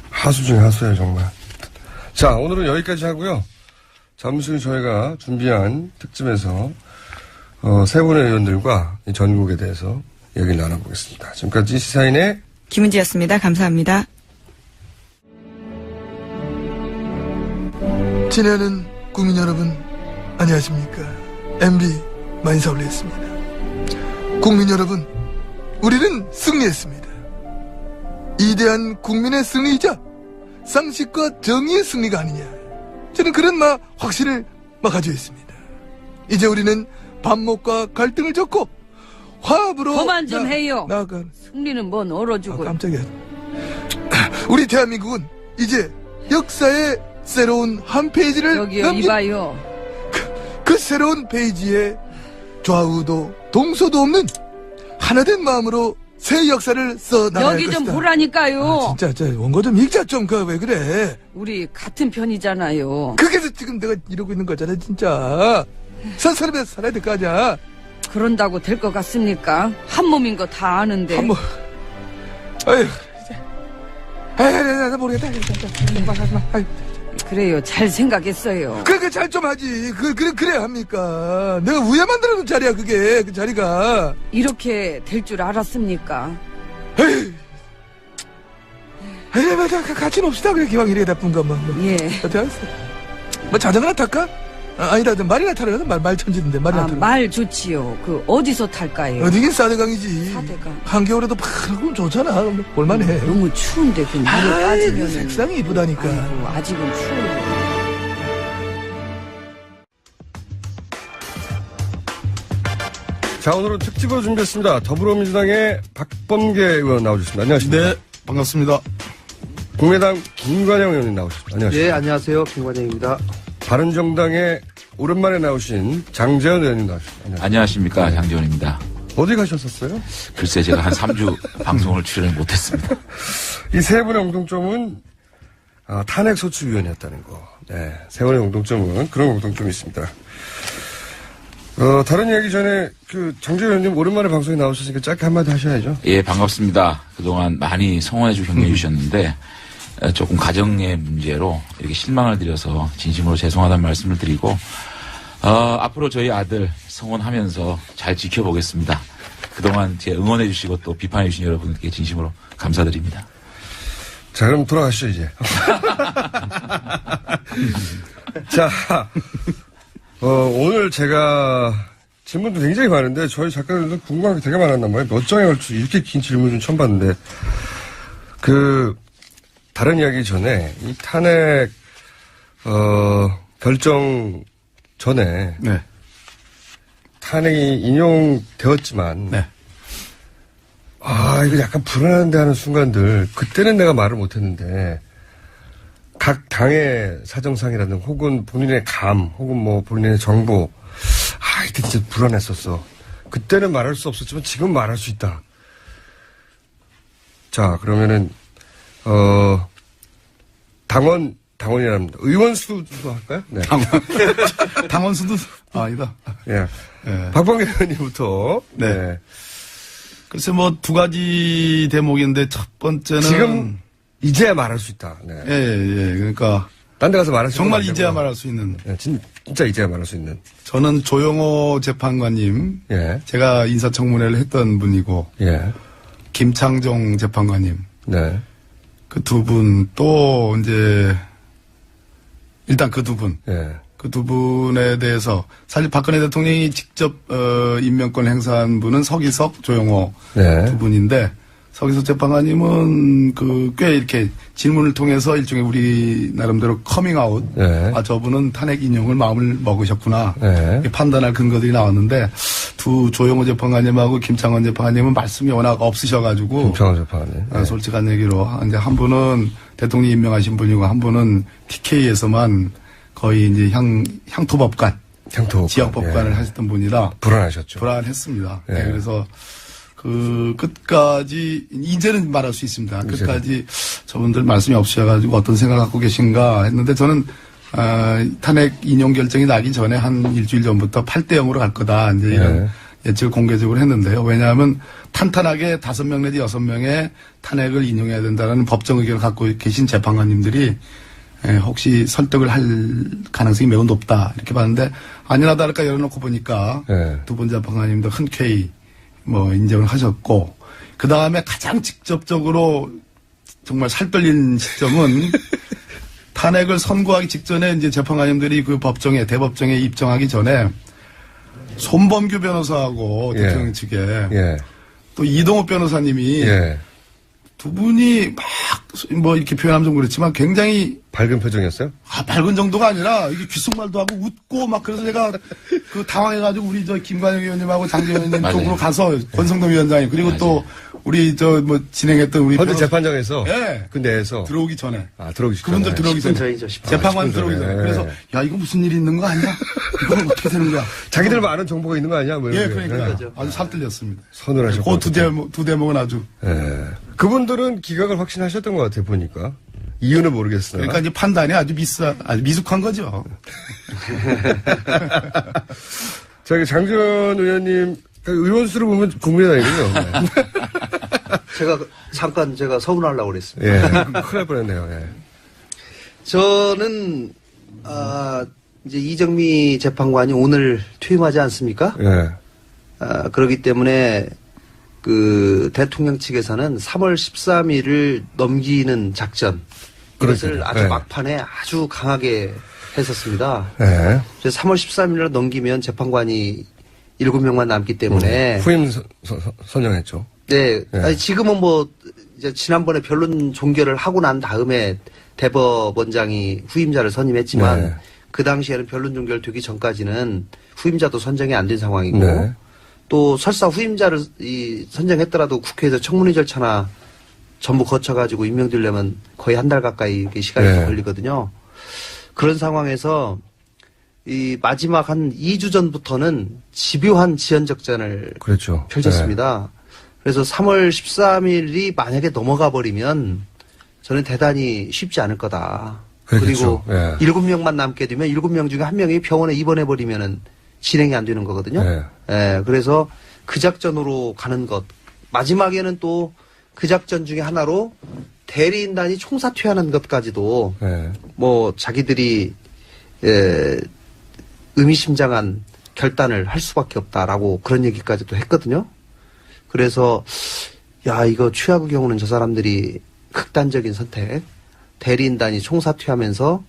하수 중에 하수예요, 정말. 자, 오늘은 여기까지 하고요. 잠시 후 저희가 준비한 특집에서 세 분의 의원들과 이 전국에 대해서 얘기를 나눠보겠습니다. 지금까지 시사인의 김은지였습니다. 감사합니다. 친애하는 국민 여러분, 안녕하십니까. MB 만사 올렸습니다. 국민 여러분, 우리는 승리했습니다. 이대한 국민의 승리이자 상식과 정의의 승리가 아니냐. 저는 그런 확신을 가지고 있습니다. 이제 우리는 반목과 갈등을 접고 화합으로 그만 좀 해요. 나아가. 승리는 뭔 얼어주고. 깜짝이야. 우리 대한민국은 이제 역사의 새로운 한 페이지를 여기요 이봐요. 그 새로운 페이지에 좌우도 동서도 없는 하나된 마음으로 새 역사를 써 나갈 여기 것이다. 좀 보라니까요. 진짜 원고 좀 읽자 좀. 왜 그래? 우리 같은 편이잖아요. 그게서 지금 내가 이러고 있는 거잖아 진짜. 산 사람이 살아야 될 거 아니야. 그런다고 될 것 같습니까? 한 몸인 거 다 아는데. 한번 아유 나 모르겠다. 아유. 그래요. 잘 생각했어요. 그러니까 잘 좀 하지. 그래야 합니까? 내가 우애 만들어놓은 자리야, 그게. 그 자리가. 이렇게 될 줄 알았습니까? 에이, 같이 놉시다. 그래, 기왕 이래 나쁜 것만. 예. 알았어. 뭐 자전거나 탈까? 아니다, 말이나 타라. 말 천지인데, 말이나 타라. 말 좋지요. 그 어디서 탈까요? 어디긴 사대강이지. 사대강. 한겨울에도 파랗고 좋잖아. 볼만해. 너무 추운데 그 물에 아이, 빠지면 색상이 이쁘다니까. 아이고, 아직은 추워요. 자, 오늘은 특집으로 준비했습니다. 더불어민주당의 박범계 의원 나오셨습니다. 안녕하십니까? 네, 반갑습니다. 국민의당 김관영 의원님 나오셨습니다. 안녕하십니까? 예, 안녕하세요. 김관영입니다. 바른정당에 오랜만에 나오신 장재현 의원님 나오셨습니다. 안녕하십니까. 장재원입니다. 어디 가셨었어요? 글쎄 제가 한 3주 방송을 출연을 못했습니다. 이 세 분의 공통점은 탄핵소추위원이었다는 거. 네, 세 분의 공통점은 그런 공통점이 있습니다. 다른 이야기 전에 장재현 의원님 오랜만에 방송에 나오셨으니까 짧게 한마디 하셔야죠. 예, 반갑습니다. 그동안 많이 성원해주고 격려해 주셨는데 조금 가정의 문제로 이렇게 실망을 드려서 진심으로 죄송하다는 말씀을 드리고 앞으로 저희 아들 성원하면서 잘 지켜보겠습니다. 그동안 제 응원해 주시고 또 비판해 주신 여러분께 진심으로 감사드립니다. 자, 그럼 돌아가시죠, 이제. 자, 오늘 제가 질문도 굉장히 많은데 저희 작가들도 궁금한 게 되게 많았단 말이에요. 몇 장에 걸쳐 이렇게 긴 질문 좀 처음 봤는데 다른 이야기 전에 이 탄핵 결정 전에 네. 탄핵이 인용되었지만 네. 이거 약간 불안한데 하는 순간들 그때는 내가 말을 못했는데 각 당의 사정상이라든가 혹은 본인의 감 혹은 뭐 본인의 정보 이때 진짜 불안했었어. 그때는 말할 수 없었지만 지금 말할 수 있다. 자, 그러면은 당원이랍니다. 의원 수도 할까요? 네. 당원 수도 아니다. 예. 예. 박범계 의원님부터. 네. 글쎄 뭐 두 가지 대목인데 첫 번째는 지금 이제야 말할 수 있다. 네. 예. 그러니까 딴 데 가서 말할 수 정말 이제야 말할 수 있는. 네, 진짜 이제야 말할 수 있는. 저는 조영호 재판관님, 예. 제가 인사청문회를 했던 분이고, 예. 김창정 재판관님, 네. 그 두 분 또 이제 일단 그 두 분, 예. 그 두 분에 대해서 사실 박근혜 대통령이 직접 임명권 행사한 분은 서기석, 조영호 네. 두 분인데 서기석 재판관님은 꽤 이렇게 질문을 통해서 일종의 우리 나름대로 커밍아웃. 네. 저분은 탄핵 인용을 마음을 먹으셨구나. 네. 이렇게 판단할 근거들이 나왔는데 두 조영호 재판관님하고 김창원 재판관님은 말씀이 워낙 없으셔가지고. 김창원 재판관님. 네. 솔직한 얘기로 이제 한 분은 대통령이 임명하신 분이고 한 분은 TK에서만 거의 이제 향토법관. 지역법관을 예. 하셨던 분이라. 불안하셨죠. 불안했습니다. 예. 네, 그래서 끝까지 이제는 말할 수 있습니다. 끝까지 저분들 말씀이 없으셔가지고 어떤 생각을 갖고 계신가 했는데 저는 탄핵 인용 결정이 나기 전에 한 일주일 전부터 8대0으로 갈 거다 이제 이런 예측을 공개적으로 했는데요. 왜냐하면 탄탄하게 5명 내지 6명의 탄핵을 인용해야 된다는 법정 의견을 갖고 계신 재판관님들이 혹시 설득을 할 가능성이 매우 높다 이렇게 봤는데 아니나 다를까 열어놓고 보니까 두 분 재판관님도 흔쾌히 인정을 하셨고, 그 다음에 가장 직접적으로 정말 살 떨린 시점은 탄핵을 선고하기 직전에 이제 재판관님들이 그 대법정에 입정하기 전에 손범규 변호사하고 대통령 측에 또 이동욱 변호사님이 두 분이 이렇게 표현하면 좀 그렇지만 굉장히 밝은 표정이었어요? 밝은 정도가 아니라 이게 귓속말도 하고 웃고 그래서 제가 당황해가지고 우리 김관영 의원님하고 장재현 의원님 쪽으로 가서 권성동 위원장님 그리고 또 우리 진행했던 우리 헌재 재판장에서 예. 그 내에서 들어오기 전에 들어오기 전에 그분들 들어오기 전에 전이죠, 10분. 재판관 들어오기 전에 그래서 야 이거 무슨 일이 있는 거 아니야? 이건 어떻게 되는 거야? 자기들만 아는 정보가 있는 거 아니야? 그러니까 아주 살뜰렸습니다. 서늘하셨고 그 두 대목은 아주 그분들은 기각을 확신하셨던 것 같아요 보니까 이유는 모르겠으나 그러니까 이제 판단이 아주 미숙한 거죠. 저기 장지원 의원님 의원 수로 보면 국민의당이군요. 네. 제가 서운하려고 그랬습니다. 예, 큰일 날 뻔했네요. 예. 저는 이제 이정미 재판관이 오늘 퇴임하지 않습니까? 예. 그렇기 때문에 그 대통령 측에서는 3월 13일을 넘기는 작전 그것을 그렇죠. 아주 네. 막판에 아주 강하게 했었습니다. 예. 그래서 3월 13일을 넘기면 재판관이 7명만 남기 때문에 후임 선정했죠. 네. 네. 아니, 지금은 뭐 이제 지난번에 변론 종결을 하고 난 다음에 대법원장이 후임자를 선임했지만 네. 그 당시에는 변론 종결되기 전까지는 후임자도 선정이 안 된 상황이고 네. 또 설사 후임자를 선정했더라도 국회에서 청문회 절차나 전부 거쳐가지고 임명되려면 거의 한 달 가까이 이렇게 시간이 네. 걸리거든요. 그런 상황에서 이 마지막 한 2주 전부터는 집요한 지연작전을 그렇죠. 펼쳤습니다. 그래서 3월 13일이 만약에 넘어가 버리면 저는 대단히 쉽지 않을 거다. 그렇겠죠. 그리고 예. 7명만 남게 되면 7명 중에 1명이 병원에 입원해 버리면은 진행이 안 되는 거거든요. 네. 예, 그래서 그 작전으로 가는 것. 마지막에는 또 그 작전 중에 하나로 대리인단이 총사퇴하는 것까지도 예. 뭐 자기들이 의미심장한 결단을 할 수밖에 없다라고 그런 얘기까지도 했거든요. 그래서 야 이거 최악의 경우는 저 사람들이 극단적인 선택 대리인단이 총사퇴하면서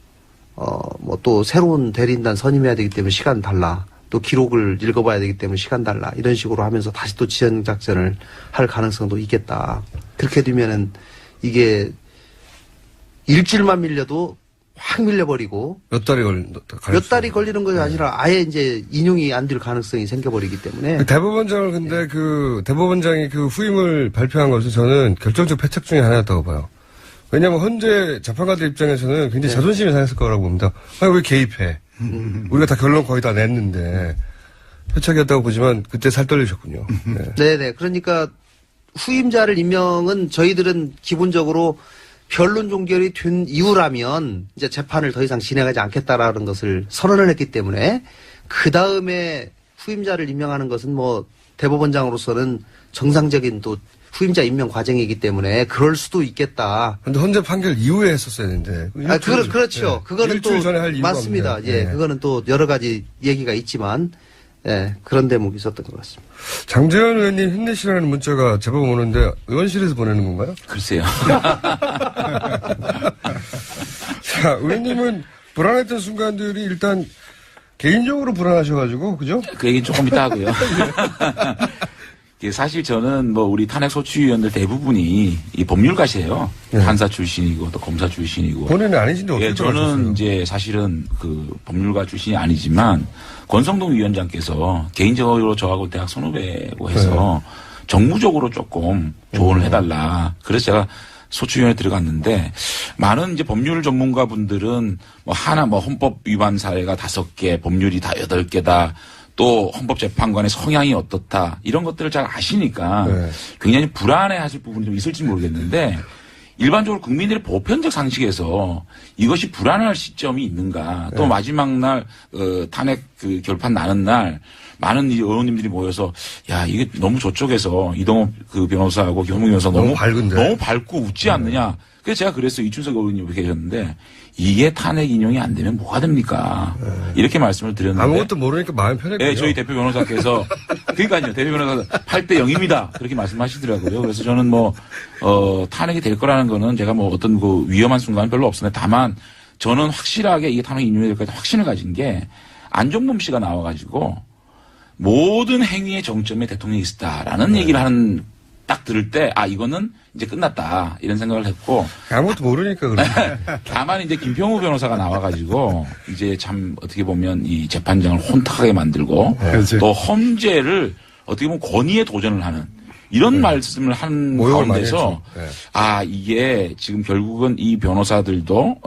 뭐 또 새로운 대리인단 선임해야 되기 때문에 시간 달라 또 기록을 읽어봐야 되기 때문에 시간 달라 이런 식으로 하면서 다시 또 지연작전을 할 가능성도 있겠다. 그렇게 되면은 이게 일주일만 밀려도 확 밀려버리고 몇 달이 몇 달이 걸리는 것이 아니라 아예 이제 인용이 안 될 가능성이 생겨버리기 때문에 그 대법원장을 근데 그 대법원장이 그 후임을 발표한 것은 저는 결정적 패착 중에 하나였다고 봐요. 왜냐하면 현재 재판관들 입장에서는 굉장히 자존심이 상했을 거라고 봅니다. 아니 왜 개입해? 우리가 다 결론 거의 다 냈는데 패착이었다고 보지만 그때 살 떨리셨군요. 네. 네네. 그러니까 후임자를 임명은 저희들은 기본적으로 변론 종결이 된 이후라면 이제 재판을 더 이상 진행하지 않겠다라는 것을 선언을 했기 때문에 그 다음에 후임자를 임명하는 것은 뭐 대법원장으로서는 정상적인 또 후임자 임명 과정이기 때문에 그럴 수도 있겠다. 근데 헌재 판결 이후에 했었어야 되는데. 그렇죠. 네. 그거는 또 일주일 전에 할 이유가 맞습니다. 없네요. 예, 네. 그거는 또 여러 가지 얘기가 있지만 예, 그런 대목이 있었던 것 같습니다. 장재현 의원님 힘내시라는 문자가 제법 오는데 의원실에서 보내는 건가요? 글쎄요. 자, 의원님은 불안했던 순간들이 일단 개인적으로 불안하셔가지고, 그죠? 그 얘기 조금 이따 하고요. 사실 저는 뭐 우리 탄핵 소추위원들 대부분이 이 법률가시예요. 네. 판사 출신이고 또 검사 출신이고. 본인은 아니신데 어떻게 예, 저는 돌아가셨어요? 이제 사실은 그 법률가 출신이 아니지만 권성동 위원장께서 개인적으로 저하고 대학 선후배고 해서 정무적으로 조금 조언을 해달라. 그래서 제가 소추위원회 들어갔는데 많은 이제 법률 전문가 분들은 뭐 헌법 위반 사례가 5개, 법률이 다 8개다. 또 헌법재판관의 성향이 어떻다. 이런 것들을 잘 아시니까 네. 굉장히 불안해 하실 부분이 좀 있을지 모르겠는데 일반적으로 국민들의 보편적 상식에서 이것이 불안할 시점이 있는가. 또 네. 마지막 날 탄핵 그 결판 나는 날 많은 이 의원님들이 모여서 야 이게 너무 저쪽에서 이동호 그 변호사하고 김홍민 변호사 너무 밝은데? 너무 밝고 웃지 않느냐. 그래서 제가 그랬어요. 이춘석 의원님 계셨는데 이게 탄핵 인용이 안 되면 뭐가 됩니까? 이렇게 말씀을 드렸는데 아무것도 모르니까 마음이 편했군요. 네, 저희 대표 변호사께서 그러니까요. 대표 변호사 8대 0입니다. 그렇게 말씀하시더라고요. 그래서 저는 뭐 탄핵이 될 거라는 거는 제가 뭐 어떤 그 위험한 순간은 별로 없었는데 다만 저는 확실하게 이게 탄핵 인용이 될 거다 확신을 가진 게 안종범 씨가 나와가지고 모든 행위의 정점에 대통령이 있었다라는 얘기를 하는 딱 들을 때 이거는 이제 끝났다 이런 생각을 했고 아무것도 모르니까 그래. 다만 이제 김평우 변호사가 나와가지고 이제 참 어떻게 보면 이 재판장을 혼탁하게 만들고 그렇지. 또 헌재를 어떻게 보면 권위에 도전을 하는 이런 말씀을 한 모욕을 많이 가운데서 했죠. 이게 지금 결국은 이 변호사들도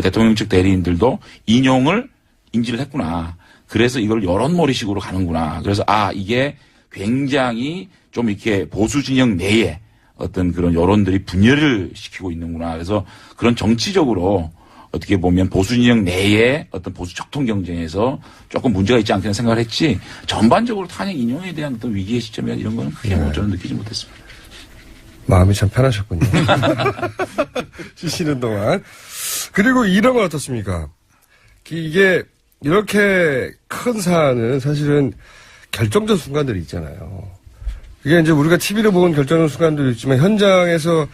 대통령 측 대리인들도 인용을 인지를 했구나. 그래서 이걸 여론몰이식으로 가는구나. 그래서 이게 굉장히 좀 이렇게 보수 진영 내에 어떤 그런 여론들이 분열을 시키고 있는구나. 그래서 그런 정치적으로 어떻게 보면 보수 진영 내에 어떤 보수 적통 경쟁에서 조금 문제가 있지 않겠나 생각을 했지 전반적으로 탄핵 인용에 대한 어떤 위기의 시점이나 이런 거는 크게 뭐 저는 느끼지 못했습니다. 마음이 참 편하셨군요. 쉬시는 동안. 그리고 이런 건 어떻습니까? 이게 이렇게 큰 사안은 사실은 결정적 순간들이 있잖아요. 이게 이제 우리가 TV로 본 결정적 순간도 있지만 현장에서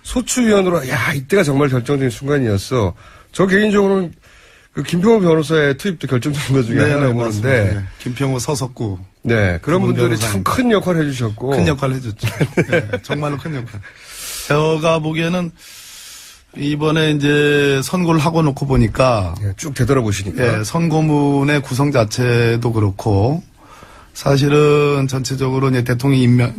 소추위원으로 야 이때가 정말 결정적인 순간이었어. 저 개인적으로는 그 김평호 변호사의 투입도 결정적인 것 중에 하나라고 보는데. 네. 김평호 서석구. 네. 그런 분들이 변호사님. 참 큰 역할을 해주셨고. 큰 역할을 해줬죠. 네, 정말로 큰 역할. 제가 보기에는 이번에 이제 선고를 하고 놓고 보니까 네, 쭉 되돌아보시니까. 예, 선고문의 구성 자체도 그렇고 사실은 전체적으로 이제 대통령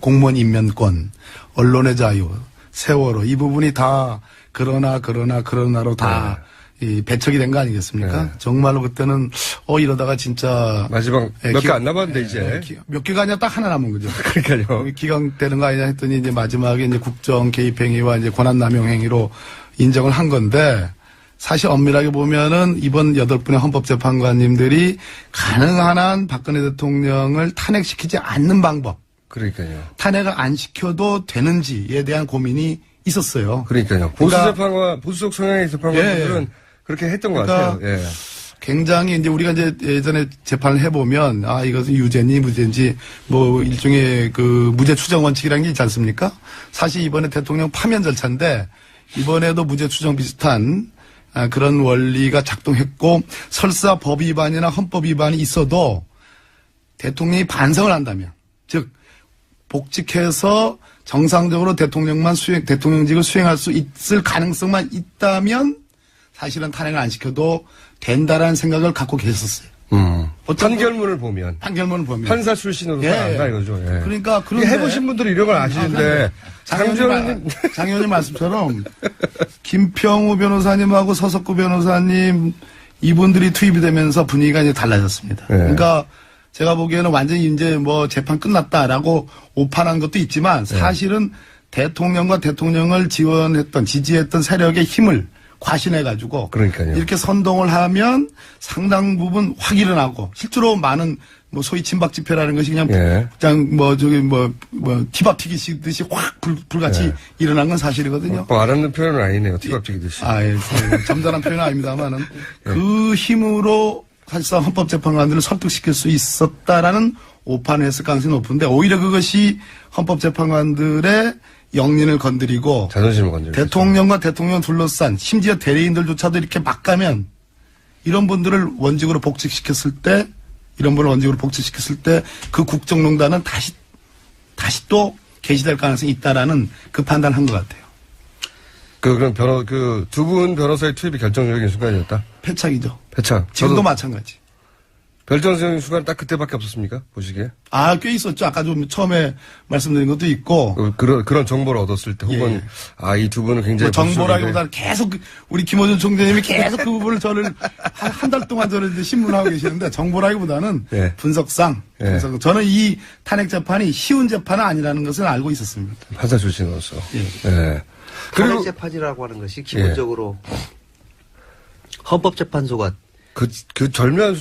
공무원 임면권, 언론의 자유, 세월호 이 부분이 다 그러나로 다 이 배척이 된 거 아니겠습니까? 네. 정말로 그때는 이러다가 진짜 마지막 몇 개 안 남았는데 이제. 몇 개가 아니라 딱 하나 남은 거죠. 그러니까요. 기각되는 거 아니냐 했더니 이제 마지막에 이제 국정 개입 행위와 이제 권한 남용 행위로 인정을 한 건데 사실 엄밀하게 보면은 이번 8분의 헌법재판관님들이 가능한 한 박근혜 대통령을 탄핵시키지 않는 방법. 그러니까요. 탄핵을 안 시켜도 되는지에 대한 고민이 있었어요. 그러니까요. 보수적 성향의 재판관들은 그렇게 했던 것 같아요. 예. 굉장히 이제 우리가 이제 예전에 재판을 해보면 이것은 유죄인지 무죄인지 뭐 일종의 그 무죄 추정 원칙이라는 게 있지 않습니까? 사실 이번에 대통령 파면 절차인데 이번에도 무죄 추정 비슷한 그런 원리가 작동했고 설사 법 위반이나 헌법 위반이 있어도 대통령이 반성을 한다면 즉 복직해서 정상적으로 대통령직을 수행할 수 있을 가능성만 있다면 사실은 탄핵을 안 시켜도 된다라는 생각을 갖고 계셨어요. 판결문을 보면. 판사 출신으로 안가 이거죠. 예. 그러니까 그런데 해보신 분들은 이런 걸 아시는데. 장 의원님 말씀처럼 김평우 변호사님하고 서석구 변호사님 이분들이 투입이 되면서 분위기가 이제 달라졌습니다. 예. 그러니까 제가 보기에는 완전히 이제 뭐 재판 끝났다라고 오판한 것도 있지만 사실은 대통령과 대통령을 지지했던 세력의 힘을 과신해가지고 그러니까요. 이렇게 선동을 하면 상당 부분 확 일어나고 실제로 많은 뭐 소위 친박 집회라는 것이 그냥 티밥 튀기듯이 확 불같이 일어난 건 사실이거든요. 알아듣는 표현은 아니네요. 티밥 튀기듯이. 점잖은 표현은 아닙니다만은 그 힘으로 사실상 헌법재판관들을 설득시킬 수 있었다라는 오판을 했을 가능성이 높은데 오히려 그것이 헌법재판관들의 영린을 건드리고 자존심을 건드리고 대통령과 대통령 둘러싼 심지어 대리인들조차도 이렇게 막 가면 이런 분들을 원직으로 복직시켰을 때 그 국정농단은 다시 또 개시될 가능성이 있다라는 그 판단을 한 것 같아요. 그럼 두 분 변호사의 투입이 결정적인 순간이었다? 패착이죠. 패착. 지금도 마찬가지. 결정적인 순간 딱 그때밖에 없었습니까? 보시기에? 꽤 있었죠. 아까 좀 처음에 말씀드린 것도 있고. 그런 정보를 얻었을 때, 혹은, 이 두 분은 굉장히. 정보라기보다는 계속, 우리 김어준 총재님이 계속 그 부분을 한 달 동안 저를 신문하고 계시는데, 정보라기보다는 분석상. 저는 이 탄핵 재판이 쉬운 재판은 아니라는 것을 알고 있었습니다. 판사 출신으로서. 탄핵 재판이라고 하는 것이 기본적으로 헌법재판소가 그 절묘한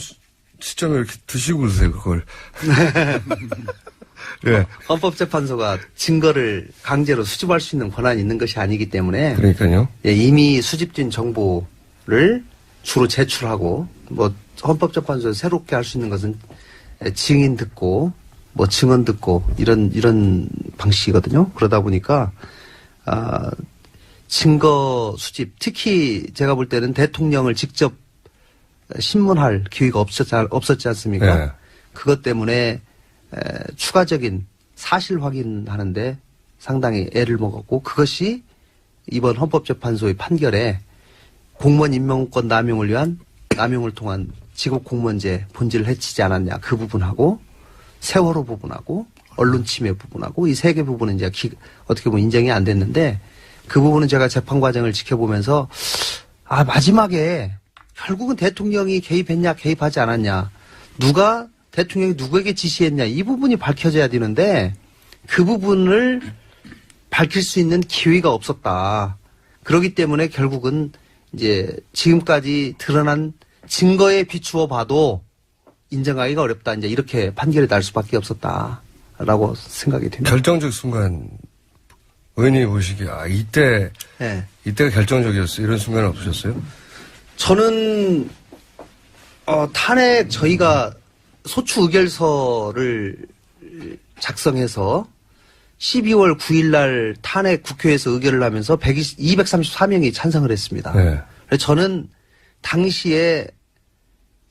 시점에 이렇게 드시고 그러세요, 그걸. 헌법재판소가 증거를 강제로 수집할 수 있는 권한이 있는 것이 아니기 때문에. 그러니까요. 이미 수집된 정보를 주로 제출하고, 헌법재판소에서 새롭게 할 수 있는 것은 증인 듣고, 증언 듣고, 이런 방식이거든요. 그러다 보니까, 증거 수집, 특히 제가 볼 때는 대통령을 직접 신문할 기회가 없었지 않습니까? 그것 때문에 추가적인 사실 확인하는데 상당히 애를 먹었고 그것이 이번 헌법재판소의 판결에 공무원 임명권 남용을 통한 지급 공무원제 본질을 해치지 않았냐 그 부분하고 세월호 부분하고 언론 침해 부분하고 이 세 개 부분은 이제 어떻게 보면 인정이 안 됐는데 그 부분은 제가 재판 과정을 지켜보면서 마지막에 결국은 대통령이 개입했냐 개입하지 않았냐 대통령이 누구에게 지시했냐 이 부분이 밝혀져야 되는데 그 부분을 밝힐 수 있는 기회가 없었다. 그렇기 때문에 결국은 이제 지금까지 드러난 증거에 비추어 봐도 인정하기가 어렵다. 이제 이렇게 판결이 날 수밖에 없었다라고 생각이 됩니다. 결정적 순간 의원님이 보시기에 이때가 결정적이었어. 이런 순간은 없으셨어요? 저는 탄핵 저희가 소추 의결서를 작성해서 12월 9일 날 탄핵 국회에서 의결을 하면서 234명이 찬성을 했습니다. 네. 그래서 저는 당시에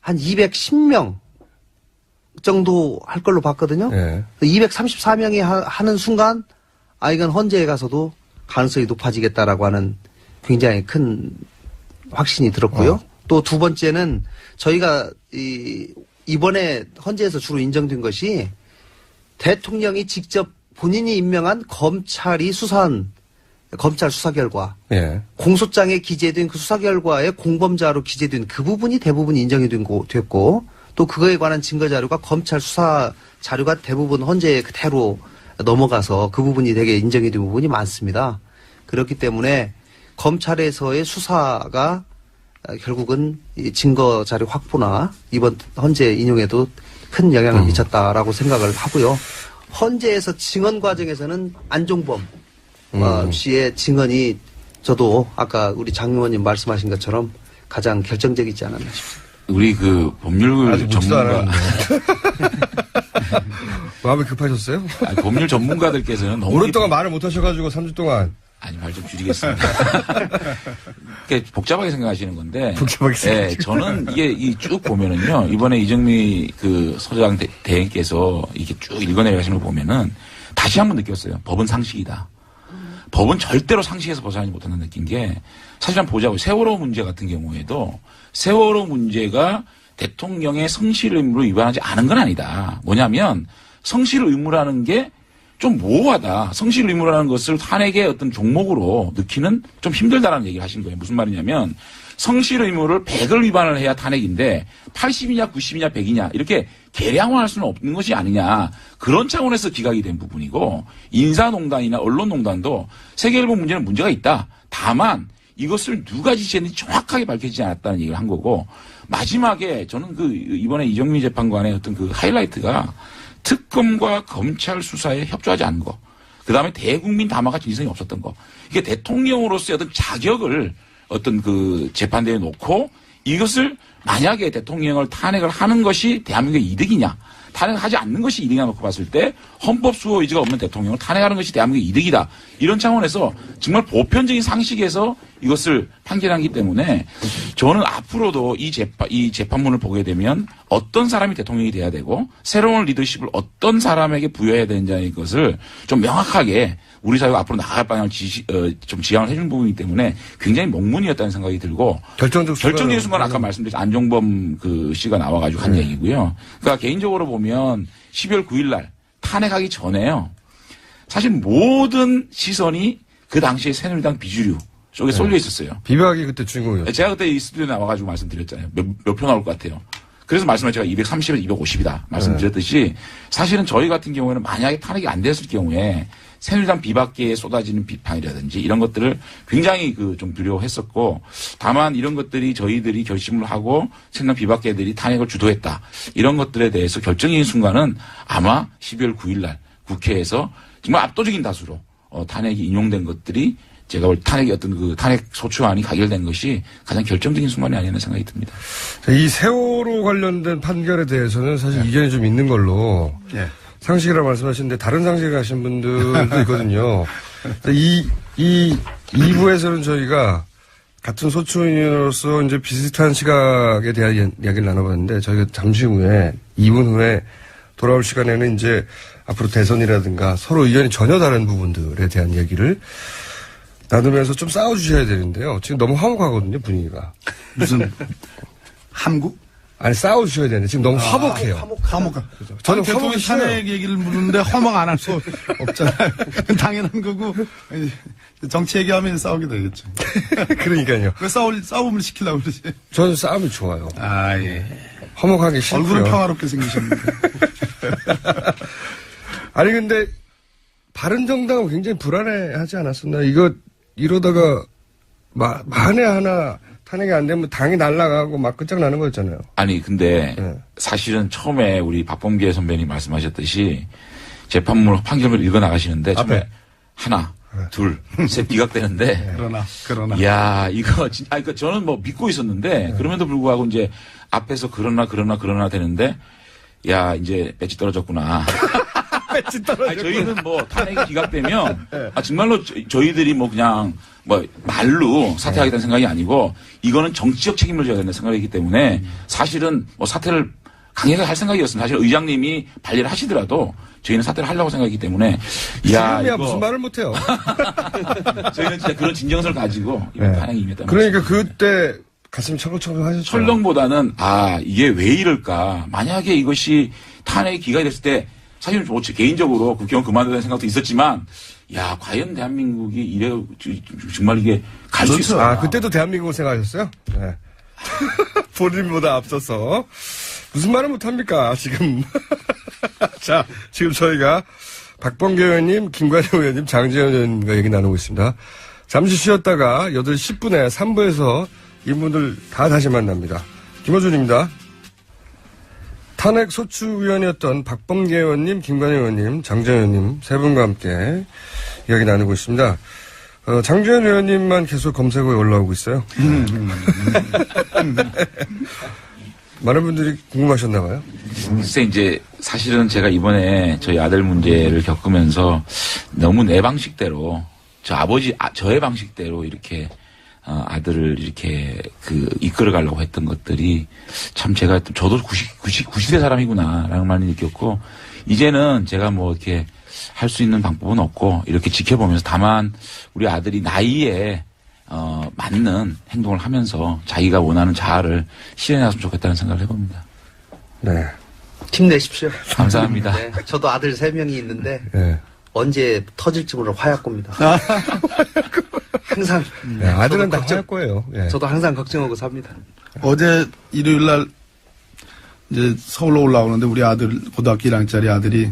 한 210명 정도 할 걸로 봤거든요. 네. 234명이 하는 순간 이건 헌재에 가서도 가능성이 높아지겠다라고 하는 굉장히 큰 확신이 들었고요. 또 두 번째는 저희가 이번에 헌재에서 주로 인정된 것이 대통령이 직접 본인이 임명한 검찰이 수사한 검찰 수사 결과, 공소장에 기재된 그 수사 결과에 공범자로 기재된 그 부분이 대부분 인정이 됐고, 또 그거에 관한 증거 자료가 검찰 수사 자료가 대부분 헌재에 그대로 넘어가서 그 부분이 되게 인정이 된 부분이 많습니다. 그렇기 때문에 검찰에서의 수사가 결국은 이 증거 자료 확보나 이번 헌재 인용에도 큰 영향을 미쳤다라고 생각을 하고요. 헌재에서 증언 과정에서는 안종범 씨의 증언이 저도 아까 우리 장 의원님 말씀하신 것처럼 가장 결정적이지 않았나 싶습니다. 우리 법률 아직 묵지도 전문가 마음이 급하셨어요? 법률 전문가들께서는 너무 오랫동안 말을 못 하셔가지고 3주 동안. 아니, 말 좀 줄이겠습니다. 복잡하게 생각하시는 건데. 복잡하게 생각하시는 저는 이게 쭉 보면은요, 이번에 이정미 소장 대행께서 이렇게 쭉 읽어내가시는 거 보면은 다시 한번 느꼈어요. 법은 상식이다. 법은 절대로 상식에서 벗어나지 못한다는 느낀 게 사실 한번 보자고. 세월호 문제 같은 경우에도 세월호 문제가 대통령의 성실 의무를 위반하지 않은 건 아니다. 뭐냐면 성실 의무라는 게 좀 모호하다. 성실 의무라는 것을 탄핵의 어떤 종목으로 넣기는 좀 힘들다라는 얘기를 하신 거예요. 무슨 말이냐면 성실 의무를 100을 위반을 해야 탄핵인데 80이냐 90이냐 100이냐 이렇게 계량화할 수는 없는 것이 아니냐. 그런 차원에서 기각이 된 부분이고 인사농단이나 언론농단도 세계일보 문제는 문제가 있다. 다만 이것을 누가 지시했는지 정확하게 밝혀지지 않았다는 얘기를 한 거고 마지막에 저는 이번에 이정미 재판관의 어떤 하이라이트가 특검과 검찰 수사에 협조하지 않은 거. 그 다음에 대국민 담화가 진성이 없었던 거. 이게 대통령으로서의 어떤 자격을 어떤 재판대에 놓고 이것을 만약에 대통령을 탄핵을 하는 것이 대한민국의 이득이냐. 탄핵을 하지 않는 것이 이득이냐 놓고 봤을 때 헌법 수호 의지가 없는 대통령을 탄핵하는 것이 대한민국의 이득이다. 이런 차원에서 정말 보편적인 상식에서 이것을 판결하기 때문에 저는 앞으로도 이 재판문을 보게 되면 어떤 사람이 대통령이 돼야 되고 새로운 리더십을 어떤 사람에게 부여해야 되는지의 것을 좀 명확하게 우리 사회가 앞으로 나아갈 방향을 좀 지향을 해준 부분이기 때문에 굉장히 몽문이었다는 생각이 들고 결정적인 순간 아까 말씀드린 안종범 씨가 나와가지고 한 얘기고요. 그러니까 개인적으로 보면 12월 9일 날 탄핵하기 전에요. 사실 모든 시선이 그 당시에 새누리당 비주류 쪽에 쏠려 있었어요. 비박이 그때 주인공이었죠. 제가 그때 이 스튜디오에 나와가지고 말씀드렸잖아요. 몇 표 나올 것 같아요. 그래서 말씀을 제가 230에서 250이다 말씀드렸듯이 사실은 저희 같은 경우에는 만약에 탄핵이 안 됐을 경우에 새누리당 비박계에 쏟아지는 비판이라든지 이런 것들을 굉장히 좀 두려워했었고 다만 이런 것들이 저희들이 결심을 하고 새누리당 비박계들이 탄핵을 주도했다. 이런 것들에 대해서 결정적인 순간은 아마 12월 9일 날 국회에서 정말 압도적인 다수로 탄핵이 인용된 것들이 제가 볼 탄핵의 어떤 탄핵 소추안이 가결된 것이 가장 결정적인 순간이 아니었나 생각이 듭니다. 이 세월호 관련된 판결에 대해서는 사실 이견이 좀 있는 걸로 상식이라고 말씀하시는데 다른 상식을 하신 분들도 있거든요. 이 2부에서는 저희가 같은 소추인으로서 이제 비슷한 시각에 대한 이야기를 나눠봤는데 저희가 잠시 후에 2분 후에 돌아올 시간에는 이제 앞으로 대선이라든가 서로 의견이 전혀 다른 부분들에 대한 얘기를 나누면서 좀 싸워주셔야 되는데요. 지금 너무 화목하거든요, 분위기가. 무슨, 함구? 아니, 싸워주셔야 되는데, 지금 너무 화목해요. 화목하. 저는 대통령 탄핵 얘기를 묻는데 화목 안 할 수 없잖아요. 당연한 거고, 정치 얘기하면 싸우게 되겠죠. 그러니까요. 왜 싸움을 시키려고 그러지? 저는 싸움이 좋아요. 예. 화목하기 싫고요. 얼굴은 평화롭게 생기셨는데. 아니, 근데, 바른정당은 굉장히 불안해하지 않았었나? 이러다가 만에 하나 탄핵이 안 되면 당이 날아가고 막 끝장나는 거였잖아요. 아니 근데 네. 사실은 처음에 우리 박범계 선배님 말씀하셨듯이 재판물 판결문을 읽어 나가시는데 처음에 앞에. 하나, 둘, 셋 기각되는데 그러나. 야 이거 진짜 그러니까 저는 뭐 믿고 있었는데 그럼에도 불구하고 이제 앞에서 그러나 되는데 야 이제 배치 떨어졌구나. 아니, 저희는 뭐 탄핵이 기각되면 정말로 저희들이 뭐 그냥 뭐 말로 사퇴하겠다는 생각이 아니고 이거는 정치적 책임을 져야 된다는 생각이기 때문에 사실은 뭐 사퇴를 강하게 할 생각이었습니다. 사실 의장님이 발리를 하시더라도 저희는 사퇴를 하려고 생각이기 때문에 야 지금이야 이거 무슨 말을 못해요. 저희는 진짜 그런 진정성을 가지고 이번 탄핵이 임했다. 그러니까 그때 가슴이 철렁철렁 하셨죠. 철렁보다는 이게 왜 이럴까. 만약에 이것이 탄핵이 기각이 됐을 때 사실은 뭐 개인적으로 국회의원 그만두는 생각도 있었지만 야 과연 대한민국이 이래 정말 이게 갈 수 있어. 그때도 대한민국을 생각하셨어요? 네. 본인보다 앞서서 무슨 말을 못합니까 지금. 자, 지금 저희가 박범계 의원님, 김관영 의원님, 장재현 의원님과 얘기 나누고 있습니다. 잠시 쉬었다가 8시 10분에 3부에서 이분들 다 다시 만납니다. 김어준입니다. 탄핵 소추위원이었던 박범계 의원님, 김관영 의원님, 장재현 의원님 세 분과 함께 이야기 나누고 있습니다. 장재현 의원님만 계속 검색어에 올라오고 있어요. 많은 분들이 궁금하셨나 봐요. 글쎄 이제 사실은 제가 이번에 저희 아들 문제를 겪으면서 너무 내 방식대로 저의 방식대로 이렇게 아들을 이렇게 이끌어 가려고 했던 것들이 참 저도 90대 사람이구나라는 말을 느꼈고 이제는 제가 뭐 이렇게 할 수 있는 방법은 없고 이렇게 지켜보면서 다만 우리 아들이 나이에 맞는 행동을 하면서 자기가 원하는 자아를 실현했으면 좋겠다는 생각을 해봅니다. 네. 힘내십시오. 감사합니다. 네, 저도 아들 3명이 있는데 네. 언제 터질지 모르는 화약고입니다. 항상 네, 아들은 다 할 거예요. 네. 저도 항상 걱정하고 삽니다. 어제 일요일 날 이제 서울로 올라오는데 우리 아들 고등학교 1학년짜리 아들이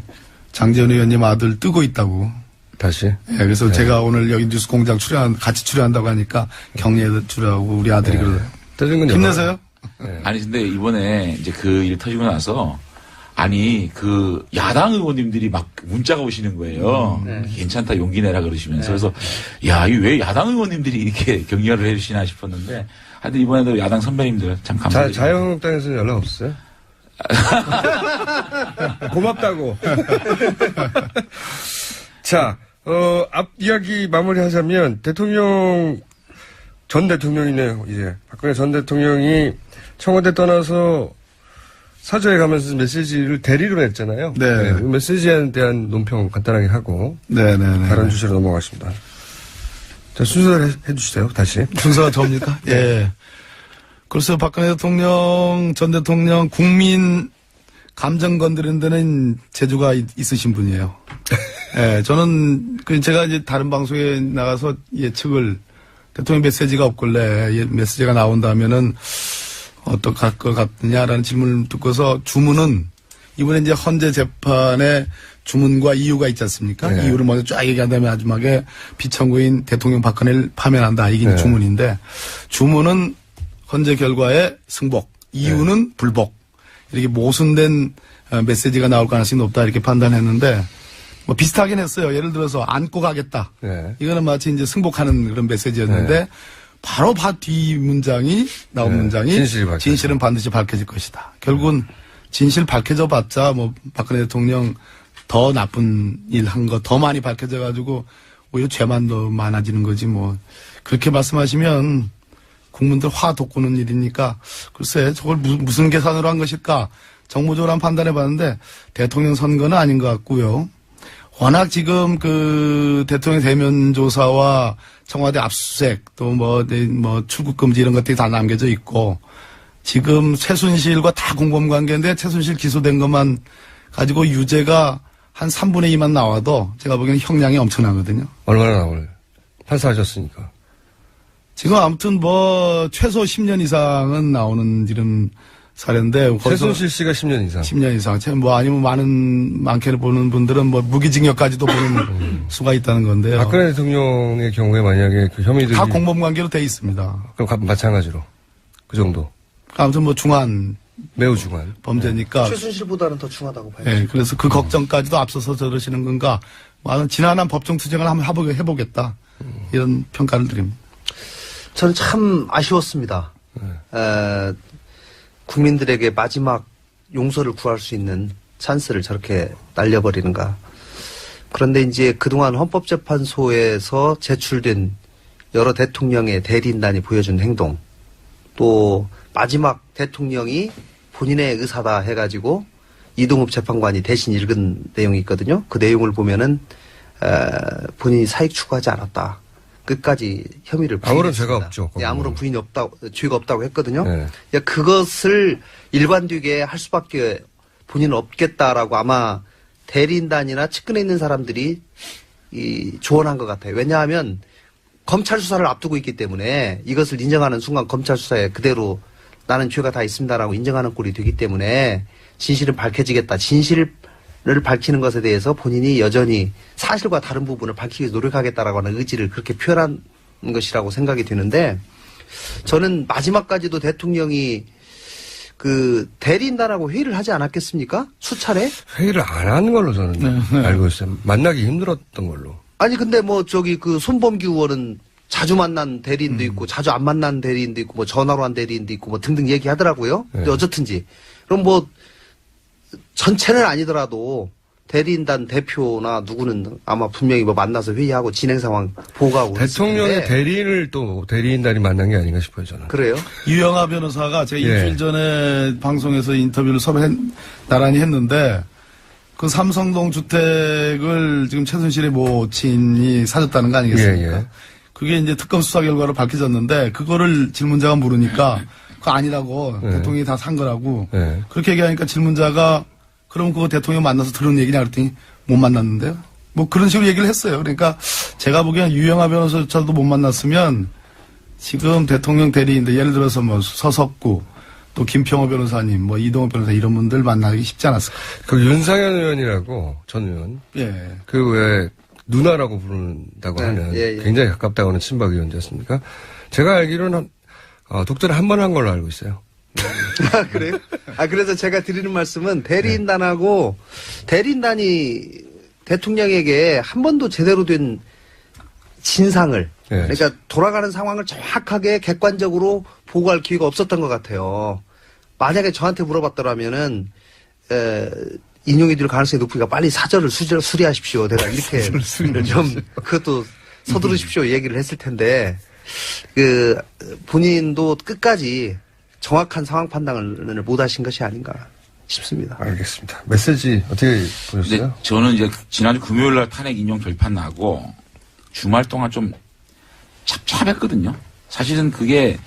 장재현 의원님 아들 뜨고 있다고. 다시. 예, 그래서 제가 오늘 여기 뉴스공장 같이 출연한다고 하니까 경례에 출연하고 우리 아들이 그러더라고요. 떠진 건 힘내세요. 네. 아니 근데 이번에 이제 그 일 터지고 나서 야당 의원님들이 막 문자가 오시는 거예요. 괜찮다 용기 내라 그러시면서 그래서 야, 이 왜 야당 의원님들이 이렇게 격려를 해주시나 싶었는데 하여튼 이번에도 야당 선배님들 참 감사드립니다. 자유한국당에서는 연락 없어요? 고맙다고. 자, 앞 이야기 마무리하자면 전 대통령이네요. 이제 박근혜 전 대통령이 청와대 떠나서 사저에 가면서 메시지를 대리로 냈잖아요. 네. 그 메시지에 대한 논평 간단하게 하고 네네네. 다른 주제로 넘어가겠습니다. 자, 순서를 해주세요. 다시. 순서가 접니까? 예. 그래서 박근혜 전 대통령 국민 감정 건드리는 데는 재주가 있으신 분이에요. 예, 저는 제가 이제 다른 방송에 나가서 예측을 대통령 메시지가 없길래 메시지가 나온다면은 어떡할 것 같느냐라는 질문을 듣고서 주문은 이번에 이제 헌재 재판의 주문과 이유가 있지 않습니까? 네. 이유를 먼저 쫙 얘기한 다음에 마지막에 피청구인 대통령 박근혜를 파면한다. 이게 네. 주문인데 주문은 헌재 결과의 승복, 이유는 불복. 이렇게 모순된 메시지가 나올 가능성이 높다 이렇게 판단했는데 뭐 비슷하긴 했어요. 예를 들어서 안고 가겠다. 네. 이거는 마치 이제 승복하는 그런 메시지였는데 네. 바로 뒤 문장이 나온 네. 문장이 진실은 반드시 밝혀질 것이다. 결국은 진실 밝혀져 봤자 뭐 박근혜 대통령 더 나쁜 일 한 거 더 많이 밝혀져 가지고 오히려 죄만 더 많아지는 거지 뭐 그렇게 말씀하시면 국민들 화 돋구는 일이니까 글쎄 저걸 무슨 계산으로 한 것일까 정무적으로 한번 판단해 봤는데 대통령 선거는 아닌 것 같고요. 워낙 지금 대통령 대면 조사와 청와대 압수수색 또 뭐 출국 금지 이런 것들이 다 남겨져 있고 지금 최순실과 다 공범 관계인데 최순실 기소된 것만 가지고 유죄가 한 3분의 2만 나와도 제가 보기에는 형량이 엄청나거든요. 얼마나 나올? 판사하셨으니까. 지금 아무튼 최소 10년 이상은 나오는 이런 사례인데 거기서 최순실 씨가 10년 이상. 10년 이상. 뭐 아니면 많게를 보는 분들은 뭐 무기징역까지도 보는 수가 있다는 건데요. 박근혜 대통령의 경우에 만약에 그 혐의들이 다 공범 관계로 돼 있습니다. 그럼 마찬가지로 그 정도. 아무튼 뭐 중한 매우 중한 범죄니까. 최순실보다는 더 중하다고 봐요. 네, 그래서 그 걱정까지도 앞서서 저러시는 건가. 뭐 지난한 법정 투쟁을 한번 해보겠다. 이런 평가를 드립니다. 저는 참 아쉬웠습니다. 국민들에게 마지막 용서를 구할 수 있는 찬스를 저렇게 날려버리는가. 그런데 이제 그동안 헌법재판소에서 제출된 여러 대통령의 대리인단이 보여준 행동, 또 마지막 대통령이 본인의 의사다 해가지고 이동욱 재판관이 대신 읽은 내용이 있거든요. 그 내용을 보면은 본인이 사익 추구하지 않았다. 끝까지 혐의를 아무런 부인했습니다. 죄가 없죠. 예, 아무런 부인이 없다고, 죄가 없다고 했거든요. 네. 야, 그것을 일관되게 할 수밖에 본인은 없겠다라고 아마 대리인단이나 측근에 있는 사람들이 조언한 것 같아요. 왜냐하면 검찰 수사를 앞두고 있기 때문에 이것을 인정하는 순간 검찰 수사에 그대로 나는 죄가 다 있습니다라고 인정하는 꼴이 되기 때문에 진실은 밝혀지겠다. 진실을 밝히는 것에 대해서 본인이 여전히 사실과 다른 부분을 밝히기 위해서 노력하겠다라고 하는 의지를 그렇게 표현한 것이라고 생각이 드는데, 저는 마지막까지도 대통령이 그 대리인단하고 회의를 하지 않았겠습니까? 수차례? 회의를 안 하는 걸로 저는 알고 있어요. 만나기 힘들었던 걸로. 아니 근데 뭐 저기 그 손범규 의원은 자주 만난 대리인도 있고 자주 안 만난 대리인도 있고 뭐 전화로 한 대리인도 있고 뭐 등등 얘기하더라고요. 근데 네. 어쨌든지 그럼 뭐 전체는 아니더라도 대리인단 대표나 누구는 아마 분명히 뭐 만나서 회의하고 진행 상황 보고하고 대통령의 그랬을 텐데. 대리인을 또 대리인단이 만난 게 아닌가 싶어요, 저는. 그래요? 유영아 변호사가 제가 예. 일주일 전에 방송에서 인터뷰를 서로 나란히 했는데, 그 삼성동 주택을 지금 최순실의 모친이 사줬다는 거 아니겠습니까? 예, 예. 그게 이제 특검 수사 결과로 밝혀졌는데, 그거를 질문자가 물으니까 그거 아니라고 예. 대통령이 다 산 거라고 예. 그렇게 얘기하니까 질문자가 그럼 그거 대통령 만나서 들은 얘기냐 그랬더니 못 만났는데요. 뭐 그런 식으로 얘기를 했어요. 그러니까 제가 보기엔 유영아 변호사조차도 못 만났으면 지금 대통령 대리인들 예를 들어서 뭐 서석구 또 김평호 변호사님 뭐 이동호 변호사 이런 분들 만나기 쉽지 않았을 거예요. 그 윤상현 의원이라고 전 의원. 예. 그 왜 누나라고 부른다고 네, 하는 예, 예. 굉장히 가깝다고 하는 친박 의원이었습니까? 제가 알기로는 독재를 한 번 한 걸로 알고 있어요. 아, 그래요? 그래서 제가 드리는 말씀은 대리인단하고 대리인단이 대통령에게 한 번도 제대로 된 진상을 네. 그러니까 돌아가는 상황을 정확하게 객관적으로 보고할 기회가 없었던 것 같아요. 만약에 저한테 물어봤더라면은 인용이 될 가능성이 높으니까 빨리 사절을 수리하십시오. 내가 이렇게 좀 그것도 서두르십시오 얘기를 했을 텐데 그 본인도 끝까지 정확한 상황 판단을 못 하신 것이 아닌가 싶습니다. 알겠습니다. 메시지 어떻게 보셨어요? 근데 저는 이제 지난주 금요일 날 탄핵 인용 결판 나고 주말 동안 좀 찹찹했거든요. 사실은 그게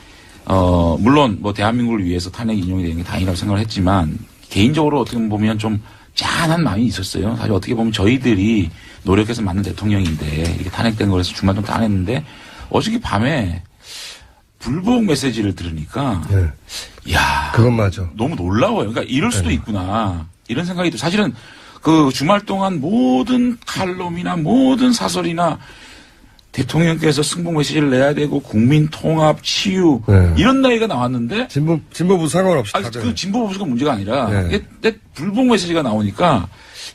물론 뭐 대한민국을 위해서 탄핵 인용이 되는 게 다행이라고 생각을 했지만 개인적으로 어떻게 보면 좀 짠한 마음이 있었어요. 사실 어떻게 보면 저희들이 노력해서 만든 대통령인데 이렇게 탄핵된 거라서 주말 동안 짠했는데 어저께 밤에 불복 메시지를 들으니까 네. 야, 그건 맞아. 너무 놀라워요. 그러니까 이럴 수도 있구나. 이런 생각이 들. 사실은 그 주말 동안 모든 칼럼이나 모든 사설이나 대통령께서 승복 메시지를 내야 되고 국민 통합, 치유 네. 이런 나이가 나왔는데 진보부 상관없이 아니, 다들. 그 진보 보수가 문제가 아니라 네. 이게 불복 메시지가 나오니까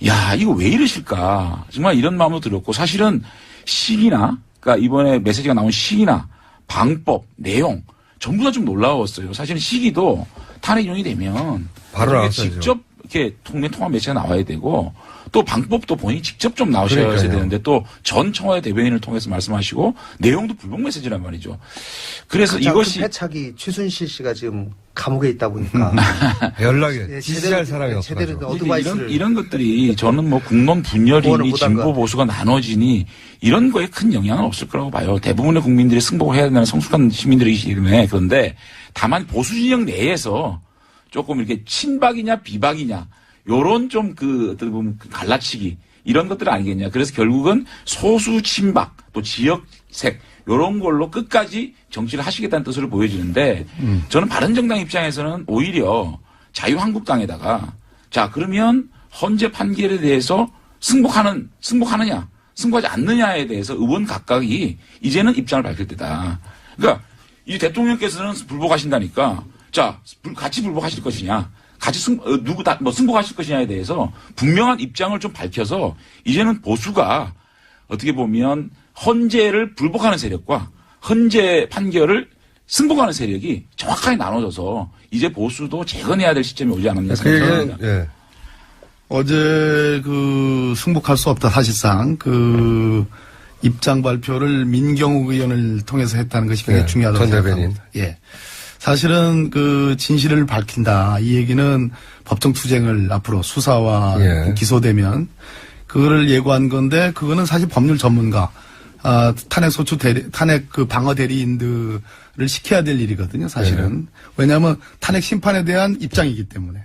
야 이거 왜 이러실까 정말 이런 마음도 들었고 사실은 시기나 그러니까 이번에 메시지가 나온 시기나 방법, 내용 전부 다 좀 놀라웠어요. 사실은 시기도 탄핵 인용이 되면 바로 나왔어야죠. 직접 이렇게 국민 통합 메시지가 나와야 되고 또 방법도 본인이 직접 좀 나오셔야 그러니까요. 되는데 또 전 청와대 대변인을 통해서 말씀하시고 내용도 불복 메시지란 말이죠. 그래서 가장 이것이 큰 패착이 최순실 씨가 지금 감옥에 있다 보니까 연락에 예, 지지할 사람이 제대로 된 없어가지고. 어드바이스를 이런 것들이 저는 뭐 국론 구원을 분열이니 못한 것 진보 보수가 나눠지니 이런 거에 큰 영향은 없을 거라고 봐요. 대부분의 국민들이 승복을 해야 된다는 성숙한 시민들이기 때문에. 그런데 다만 보수 진영 내에서 조금 이렇게 친박이냐 비박이냐 요런 좀 어떻게 보면 갈라치기 이런 것들 아니겠냐. 그래서 결국은 소수 친박 또 지역색 요런 걸로 끝까지 정치를 하시겠다는 뜻을 보여주는데 저는 바른정당 입장에서는 오히려 자유한국당에다가 자 그러면 헌재 판결에 대해서 승복하느냐 승복하지 않느냐에 대해서 의원 각각이 이제는 입장을 밝힐 때다. 그러니까 이 대통령께서는 불복하신다니까 자 같이 불복하실 것이냐 같이 승복하실 것이냐에 대해서 분명한 입장을 좀 밝혀서 이제는 보수가 어떻게 보면 헌재를 불복하는 세력과 헌재 판결을 승복하는 세력이 정확하게 나눠져서 이제 보수도 재건해야 될 시점이 오지 않았나 생각합니다. 예. 어제 승복할 수 없다 사실상 입장 발표를 민경욱 의원을 통해서 했다는 것이 굉장히 중요하다고 생각합니다. 예. 사실은 진실을 밝힌다. 이 얘기는 법정 투쟁을 앞으로 수사와 기소되면 그거를 예고한 건데 그거는 사실 법률 전문가 탄핵 방어 대리인들을 시켜야 될 일이거든요, 사실은. 왜냐하면 탄핵 심판에 대한 입장이기 때문에.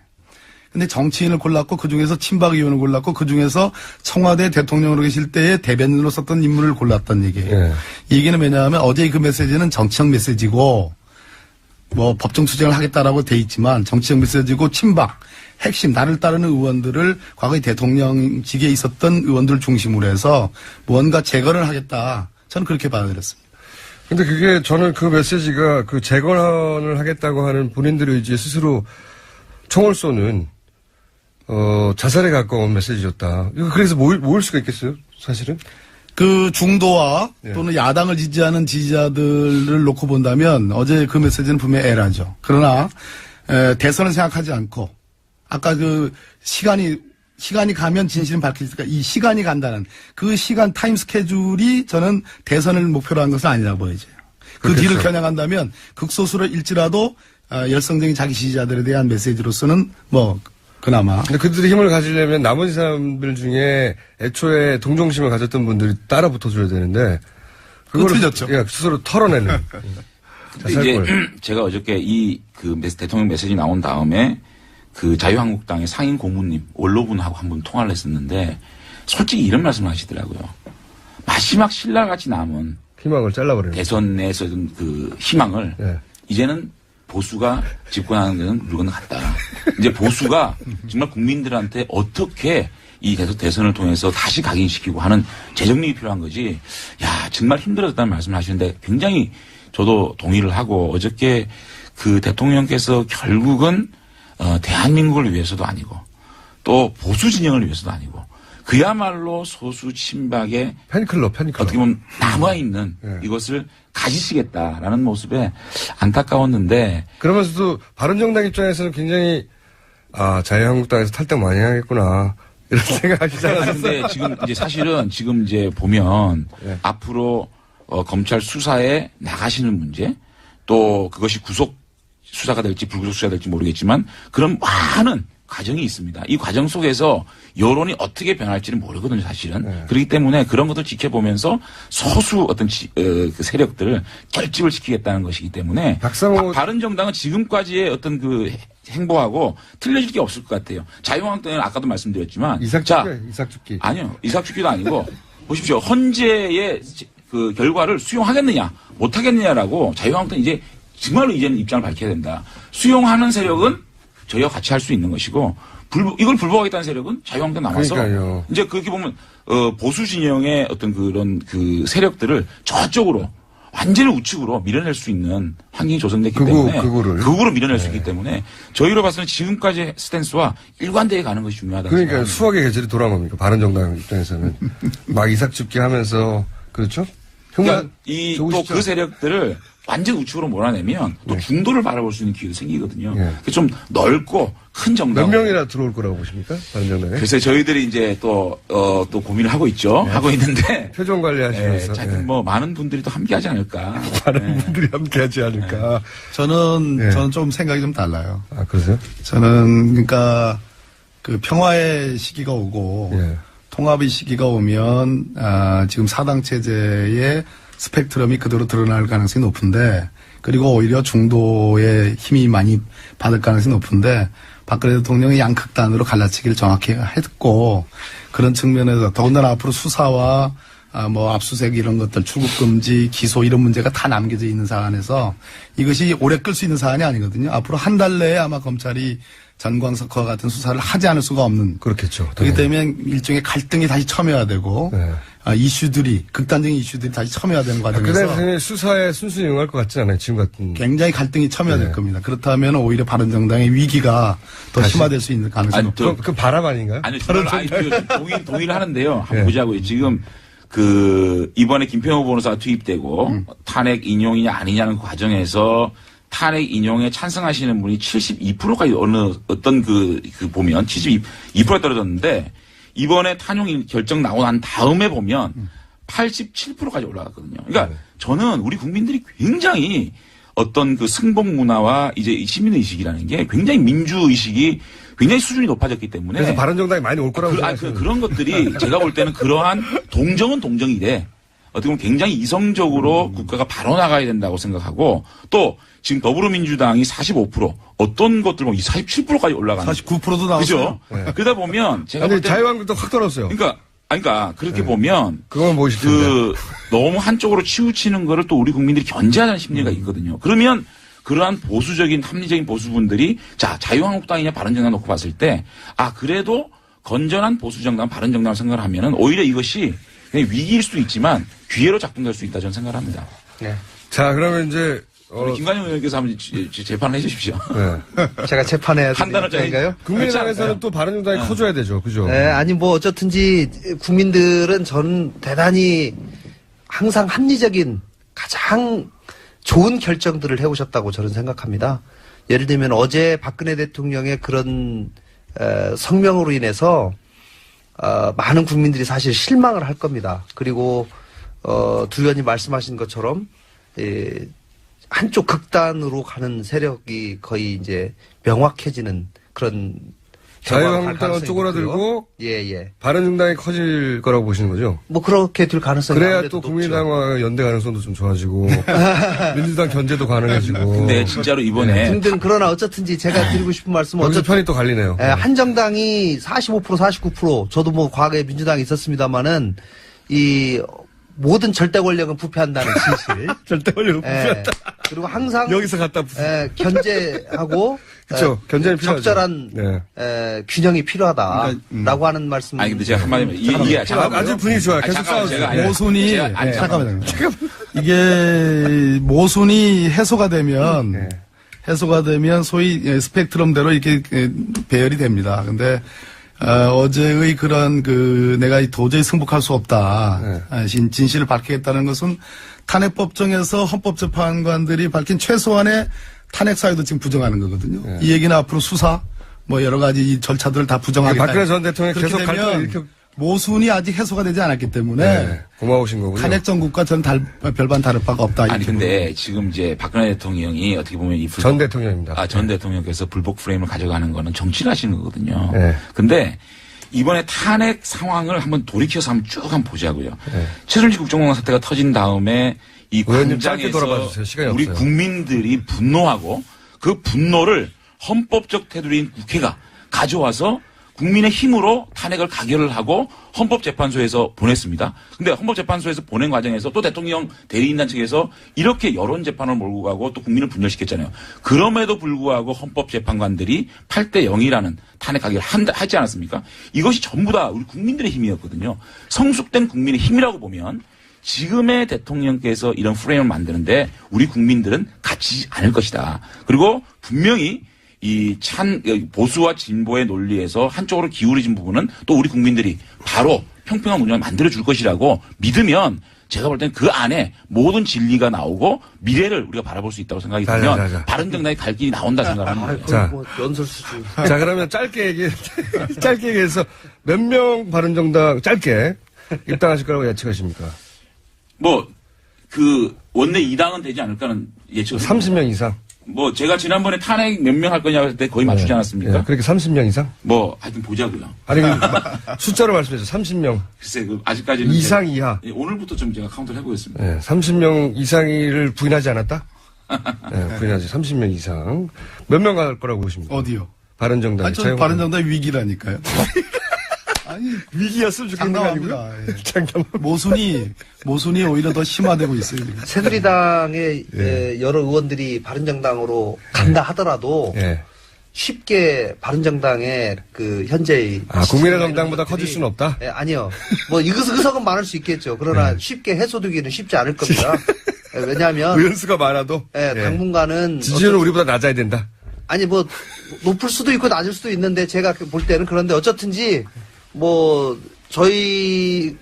근데 정치인을 골랐고 그 중에서 친박 의원을 골랐고 그 중에서 청와대 대통령으로 계실 때에 대변인으로 썼던 인물을 골랐던 얘기예요. 이 얘기는 왜냐하면 어제 그 메시지는 정치적 메시지고 법정 투쟁을 하겠다라고 돼 있지만 정치적 메시지고 친박 핵심 나를 따르는 의원들을 과거에 대통령직에 있었던 의원들 중심으로 해서 뭔가 재건을 하겠다. 저는 그렇게 받아들였습니다. 근데 그게 저는 그 메시지가 재건을 하겠다고 하는 본인들의 의지에 스스로 총을 쏘는 자살에 가까운 메시지였다. 이거 그래서 모일 수가 있겠어요? 사실은? 중도와 또는 야당을 지지하는 지지자들을 놓고 본다면 어제 그 메시지는 분명히 에라죠. 그러나 대선을 생각하지 않고 아까 시간이 가면 진실은 밝혀질까 이 시간이 간다는 그 시간 타임 스케줄이 저는 대선을 목표로 한 것은 아니라고 보여져요. 그 뒤를 겨냥한다면 극소수일지라도 열성적인 자기 지지자들에 대한 메시지로서는 그나마. 근데 그들이 힘을 가지려면 나머지 사람들 중에 애초에 동정심을 가졌던 분들이 따라 붙어줘야 되는데. 그거 틀렸죠. 스스로 털어내는. 근데 이제 제가 어저께 대통령 메시지 나온 다음에 자유한국당의 상임 고문님, 원로분하고 한 분 통화를 했었는데 솔직히 이런 말씀을 하시더라고요. 마지막 신라같이 남은 희망을 잘라버리는. 대선에서 희망을 이제는 보수가 집권하는 데는 물건 같다. 이제 보수가 정말 국민들한테 어떻게 이 대선을 통해서 다시 각인시키고 하는 재정립이 필요한 거지. 야, 정말 힘들어졌다는 말씀을 하시는데 굉장히 저도 동의를 하고 어저께 대통령께서 결국은 대한민국을 위해서도 아니고 또 보수 진영을 위해서도 아니고 그야말로 소수 친박의 팬클럽. 어떻게 보면 남아있는 이것을 가지시겠다라는 모습에 안타까웠는데 그러면서도 바른정당 입장에서는 굉장히 자유한국당에서 탈당 많이 하겠구나 이런 생각하시지 않았어요? 근데 지금 이제 사실은 지금 이제 보면 앞으로 검찰 수사에 나가시는 문제 또 그것이 구속 수사가 될지 불구속 수사가 될지 모르겠지만 그런 많은 과정이 있습니다. 이 과정 속에서 여론이 어떻게 변할지는 모르거든요, 사실은. 그렇기 때문에 그런 것들 지켜보면서 소수 세력들을 결집을 시키겠다는 것이기 때문에 바른정당은 지금까지의 어떤 행보하고 틀려질 게 없을 것 같아요. 자유한국당은 아까도 말씀드렸지만 이삭죽기. 아니요. 이삭죽기도 아니고 보십시오. 헌재의 결과를 수용하겠느냐 못하겠느냐라고 자유한국당은 이제 정말로 이제는 입장을 밝혀야 된다. 수용하는 세력은 저희와 같이 할 수 있는 것이고 이걸 불복하겠다는 세력은 자유한국당 남아서 그러니까요. 이제 그렇게 보면 보수 진영의 어떤 그런 세력들을 저쪽으로 완전히 우측으로 밀어낼 수 있는 환경이 조성됐기 때문에 극으로 밀어낼 수 있기 때문에 저희로 봐서는 지금까지의 스탠스와 일관되게 가는 것이 중요하다. 그러니까 수학의 계절이 돌아온 겁니까? 바른정당 입장에서는 막 이삭죽기 하면서 그렇죠? 그러니까 또 그 세력들을 완전 우측으로 몰아내면 또 중도를 바라볼 수 있는 기회도 생기거든요. 좀 넓고 큰 정당. 몇 명이나 들어올 거라고 보십니까? 바른정당에? 글쎄 저희들이 이제 또 고민을 하고 있죠. 하고 있는데. 표정 관리하시면서. 많은 분들이 또 함께 하지 않을까. 많은 분들이 함께 하지 않을까. 저는 좀 생각이 좀 달라요. 아, 그러세요? 저는 평화의 시기가 오고 통합의 시기가 오면 지금 사당 체제의 스펙트럼이 그대로 드러날 가능성이 높은데 그리고 오히려 중도의 힘이 많이 받을 가능성이 높은데 박근혜 대통령이 양극단으로 갈라치기를 정확히 했고 그런 측면에서 더군다나 앞으로 수사와 뭐 압수수색 이런 것들 출국 금지, 기소 이런 문제가 다 남겨져 있는 사안에서 이것이 오래 끌 수 있는 사안이 아니거든요. 앞으로 한 달 내에 아마 검찰이 전광석과 같은 수사를 하지 않을 수가 없는. 그렇겠죠. 그렇기 때문에 일종의 갈등이 다시 첨예화되고 이슈들이 극단적인 이슈들이 다시 첨예화되는 과정에서 그래서 수사에 순순히 응할 것 같지 않아요. 지금 같은. 굉장히 갈등이 첨예화될 겁니다. 그렇다면 오히려 바른정당의 위기가 더 심화될 수 있는 가능성이 높죠. 그 바람 아닌가요? 아니, 저는 동의를 하는데요. 한번 보자고요. 지금 이번에 김평호 변호사가 투입되고 탄핵 인용이냐 아니냐는 과정에서 탄핵 인용에 찬성하시는 분이 72%까지 어떤 보면 72%가 떨어졌는데 이번에 탄용 결정 나고 난 다음에 보면 87%까지 올라갔거든요. 그러니까 저는 우리 국민들이 굉장히 어떤 승복 문화와 이제 시민의식이라는 게 굉장히 민주의식이 굉장히 수준이 높아졌기 때문에. 그래서 바른정당이 많이 올 거라고 생각합니다. 그런 것들이 제가 볼 때는 그러한 동정은 동정이래. 어떻게 보면 굉장히 이성적으로 국가가 바로 나가야 된다고 생각하고 또 지금 더불어민주당이 45% 어떤 것들 보면 47%까지 올라가는 49%도 나왔어요. 그죠? 그러다 보면 제가 볼 때 자유한국도 확 떨어졌어요. 그러니까 그렇게 보면 그건 보이실 텐데. 너무 한쪽으로 치우치는 거를 또 우리 국민들이 견제하는 심리가 있거든요. 그러면 그러한 보수적인 합리적인 보수분들이 자 자유한국당이냐 바른정당 놓고 봤을 때 그래도 건전한 보수정당 바른정당을 생각을 하면은 오히려 이것이 그냥 위기일 수도 있지만 기회로 작동될 수 있다 저는 생각을 합니다. 네. 자 그러면 이제 우리 김관영 의원께서 한번 재판을 해주십시오. 네. 제가 재판해야 판단을 되는가요? 국민의당에서는 또 바른정당이 커줘야 되죠. 그죠? 네, 아니 뭐 어쨌든지 국민들은 저는 대단히 항상 합리적인 가장 좋은 결정들을 해오셨다고 저는 생각합니다. 예를 들면 어제 박근혜 대통령의 그런 성명으로 인해서 많은 국민들이 사실 실망을 할 겁니다. 그리고 두 의원이 말씀하신 것처럼 한쪽 극단으로 가는 세력이 거의 이제 명확해지는 그런 자유한국당은 쪼그라들고 바른정당이 커질 거라고 보시는 거죠? 뭐 그렇게 될 가능성이 그래야 또 국민의당과 연대 가능성도 좀 좋아지고 민주당 견제도 가능해지고. 근데 진짜로 이번에 등등 그러나 어쨌든지 제가 드리고 싶은 말씀은 어쨌든 편이 또 갈리네요. 한 정당이 45% 49% 저도 뭐 과거에 민주당이 있었습니다마는 이 모든 절대 권력은 부패한다는 진실. 절대 권력은 부패한다. 그리고 항상 여기서 갖다 견제하고 그렇죠. 견제는 필요하죠. 적절한 균형이 필요하다라고 하는 말씀. 아니 근데 제가 한마디만 이게 아주 분위기 좋아요. 계속 싸우세요. 모순이 잠깐만요. 이게 모순이 해소가 되면 소위 스펙트럼대로 이렇게 배열이 됩니다. 근데 어제의 그런 내가 도저히 승복할 수 없다. 진실을 밝히겠다는 것은 탄핵법정에서 헌법재판관들이 밝힌 최소한의 탄핵 사유도 지금 부정하는 거거든요. 이 얘기는 앞으로 수사, 뭐 여러 가지 이 절차들을 다 부정하겠다. 박근혜 전 대통령이 계속 되면 모순이 아직 해소가 되지 않았기 때문에 고마우신 거군요. 탄핵 정국과 전 별반 다를 바가 없다. 아니 근데 지금 이제 박근혜 대통령이 어떻게 보면 전 대통령입니다. 전 대통령께서 불복 프레임을 가져가는 거는 정치를 하시는 거거든요. 근데 이번에 탄핵 상황을 한번 돌이켜서 한번 쭉 한번 보자고요. 최순실 국정농단 사태가 터진 다음에 이 광장에서 우리 없어요. 국민들이 분노하고 그 분노를 헌법적 테두리인 국회가 가져와서 국민의 힘으로 탄핵을 가결을 하고 헌법재판소에서 보냈습니다. 근데 헌법재판소에서 보낸 과정에서 또 대통령 대리인단 측에서 이렇게 여론재판을 몰고 가고 또 국민을 분열시켰잖아요. 그럼에도 불구하고 헌법재판관들이 8대 0이라는 탄핵 가결을 하지 않았습니까? 이것이 전부 다 우리 국민들의 힘이었거든요. 성숙된 국민의 힘이라고 보면 지금의 대통령께서 이런 프레임을 만드는데 우리 국민들은 갇히지 않을 것이다. 그리고 분명히 이 보수와 진보의 논리에서 한쪽으로 기울어진 부분은 또 우리 국민들이 바로 평평한 운영을 만들어줄 것이라고 믿으면 제가 볼 때는 그 안에 모든 진리가 나오고 미래를 우리가 바라볼 수 있다고 생각이 들면 바른정당의 갈 길이 나온다 생각합니다. 자, 뭐 연설 수준. 자, 그러면 짧게 얘기해서 몇 명 바른정당 짧게 입당하실 거라고 예측하십니까? 원내 2당은 되지 않을까는 예측을 30명 이상. 제가 지난번에 탄핵 몇 명 할 거냐고 할 때 거의 맞추지 않았습니까? 그렇게 30명 이상? 하여튼 보자고요. 아니, 숫자로 말씀해서 30명. 글쎄, 아직까지는. 이상 이하. 오늘부터 좀 제가 카운트를 해보겠습니다. 30명 이상을 부인하지 않았다? 부인하지. 30명 이상. 몇 명 갈 거라고 보십니까? 어디요? 바른정당. 바른정당 위기라니까요. 아니, 위기였으면 좋겠는 거 아니고요? 장담합니다. 예. 장담. 모순이 오히려 더 심화되고 있어요. 지금. 새누리당의 여러 의원들이 바른정당으로 간다 하더라도 예. 쉽게 바른정당의 그 현재의 국민의정당보다 커질 수는 없다? 예, 아니요. 뭐 의석은 많을 수 있겠죠. 그러나 쉽게 해소되기는 쉽지 않을 겁니다. 예, 왜냐하면 의원수가 많아도 예, 당분간은 지지율은 우리보다 낮아야 된다. 아니 뭐 높을 수도 있고 낮을 수도 있는데 제가 볼 때는 그런데 어쨌든지 뭐 저희는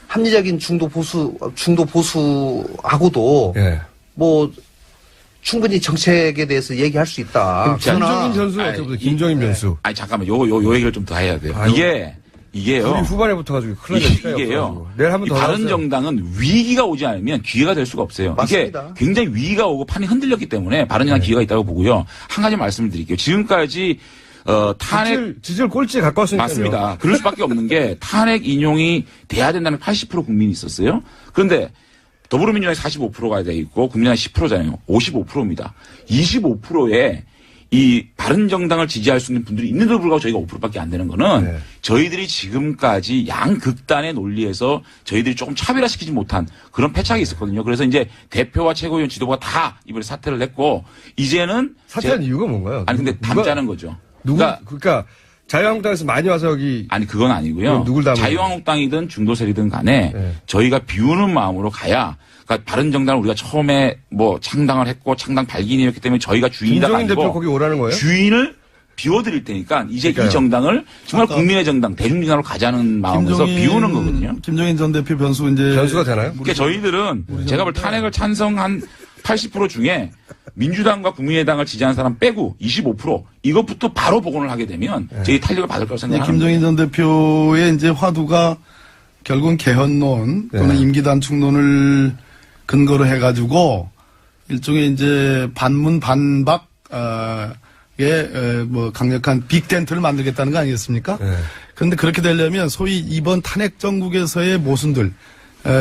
합리적인 중도 보수하고도 예. 뭐 충분히 정책에 대해서 얘기할 수 있다. 김종인 전수는 어떻게 보세요? 김종인 변수. 아니 잠깐만 요 얘기를 좀 더 해야 돼요. 아이고. 이게요. 우리 후반에 붙어가지고 큰일 날 시간이 이게요. 없어가지고. 내일 한번 이 더 바른정당은 위기가 오지 않으면 기회가 될 수가 없어요. 맞습니다. 이게 굉장히 위기가 오고 판이 흔들렸기 때문에 바른정당 기회가 있다고 보고요. 한 가지 말씀을 드릴게요. 지금까지 탄핵 지지율 꼴찌에 가까웠으니까요. 맞습니다. 그럴 수밖에 없는 게 탄핵 인용이 돼야 된다는 80% 국민이 있었어요. 그런데 더불어민주당이 45%가 돼 있고 국민당이 10%잖아요. 55%입니다. 25%에 이 바른정당을 지지할 수 있는 분들이 있는데도 불구하고 저희가 5%밖에 안 되는 거는 저희들이 지금까지 양극단의 논리에서 저희들이 조금 차별화시키지 못한 그런 패착이 있었거든요. 그래서 이제 대표와 최고위원 지도부가 다 이번에 사퇴를 했고 이제는 사퇴한 이유가 뭔가요? 아니 근데 담자는 거죠. 그러니까 자유한국당에서 많이 와서 여기 아니 그건 아니고요. 누굴 담아요? 자유한국당이든 중도세력이든 간에 저희가 비우는 마음으로 가야 그러니까 바른정당을 우리가 처음에 뭐 창당을 했고 창당 발기인이었기 때문에 저희가 주인이다가 김종인 대표 아니고 거기 오라는 거예요? 주인을 비워드릴 테니까 이제 그러니까요. 이 정당을 정말 국민의 정당, 대중정당으로 가자는 마음에서 비우는 거거든요. 김종인 전 대표 변수가 되나요? 그러니까 저희들은 제가 볼 탄핵을 찬성한 80% 중에 민주당과 국민의당을 지지하는 사람 빼고 25% 이것부터 바로 복원을 하게 되면 저희 탄력을 받을 거라고 생각합니다. 김종인 전 대표의 이제 화두가 결국은 개헌론 또는 임기 단축론을 근거로 해가지고 일종의 이제 반문 반박 뭐 강력한 빅텐트를 만들겠다는 거 아니겠습니까? 그런데 그렇게 되려면 소위 이번 탄핵 정국에서의 모순들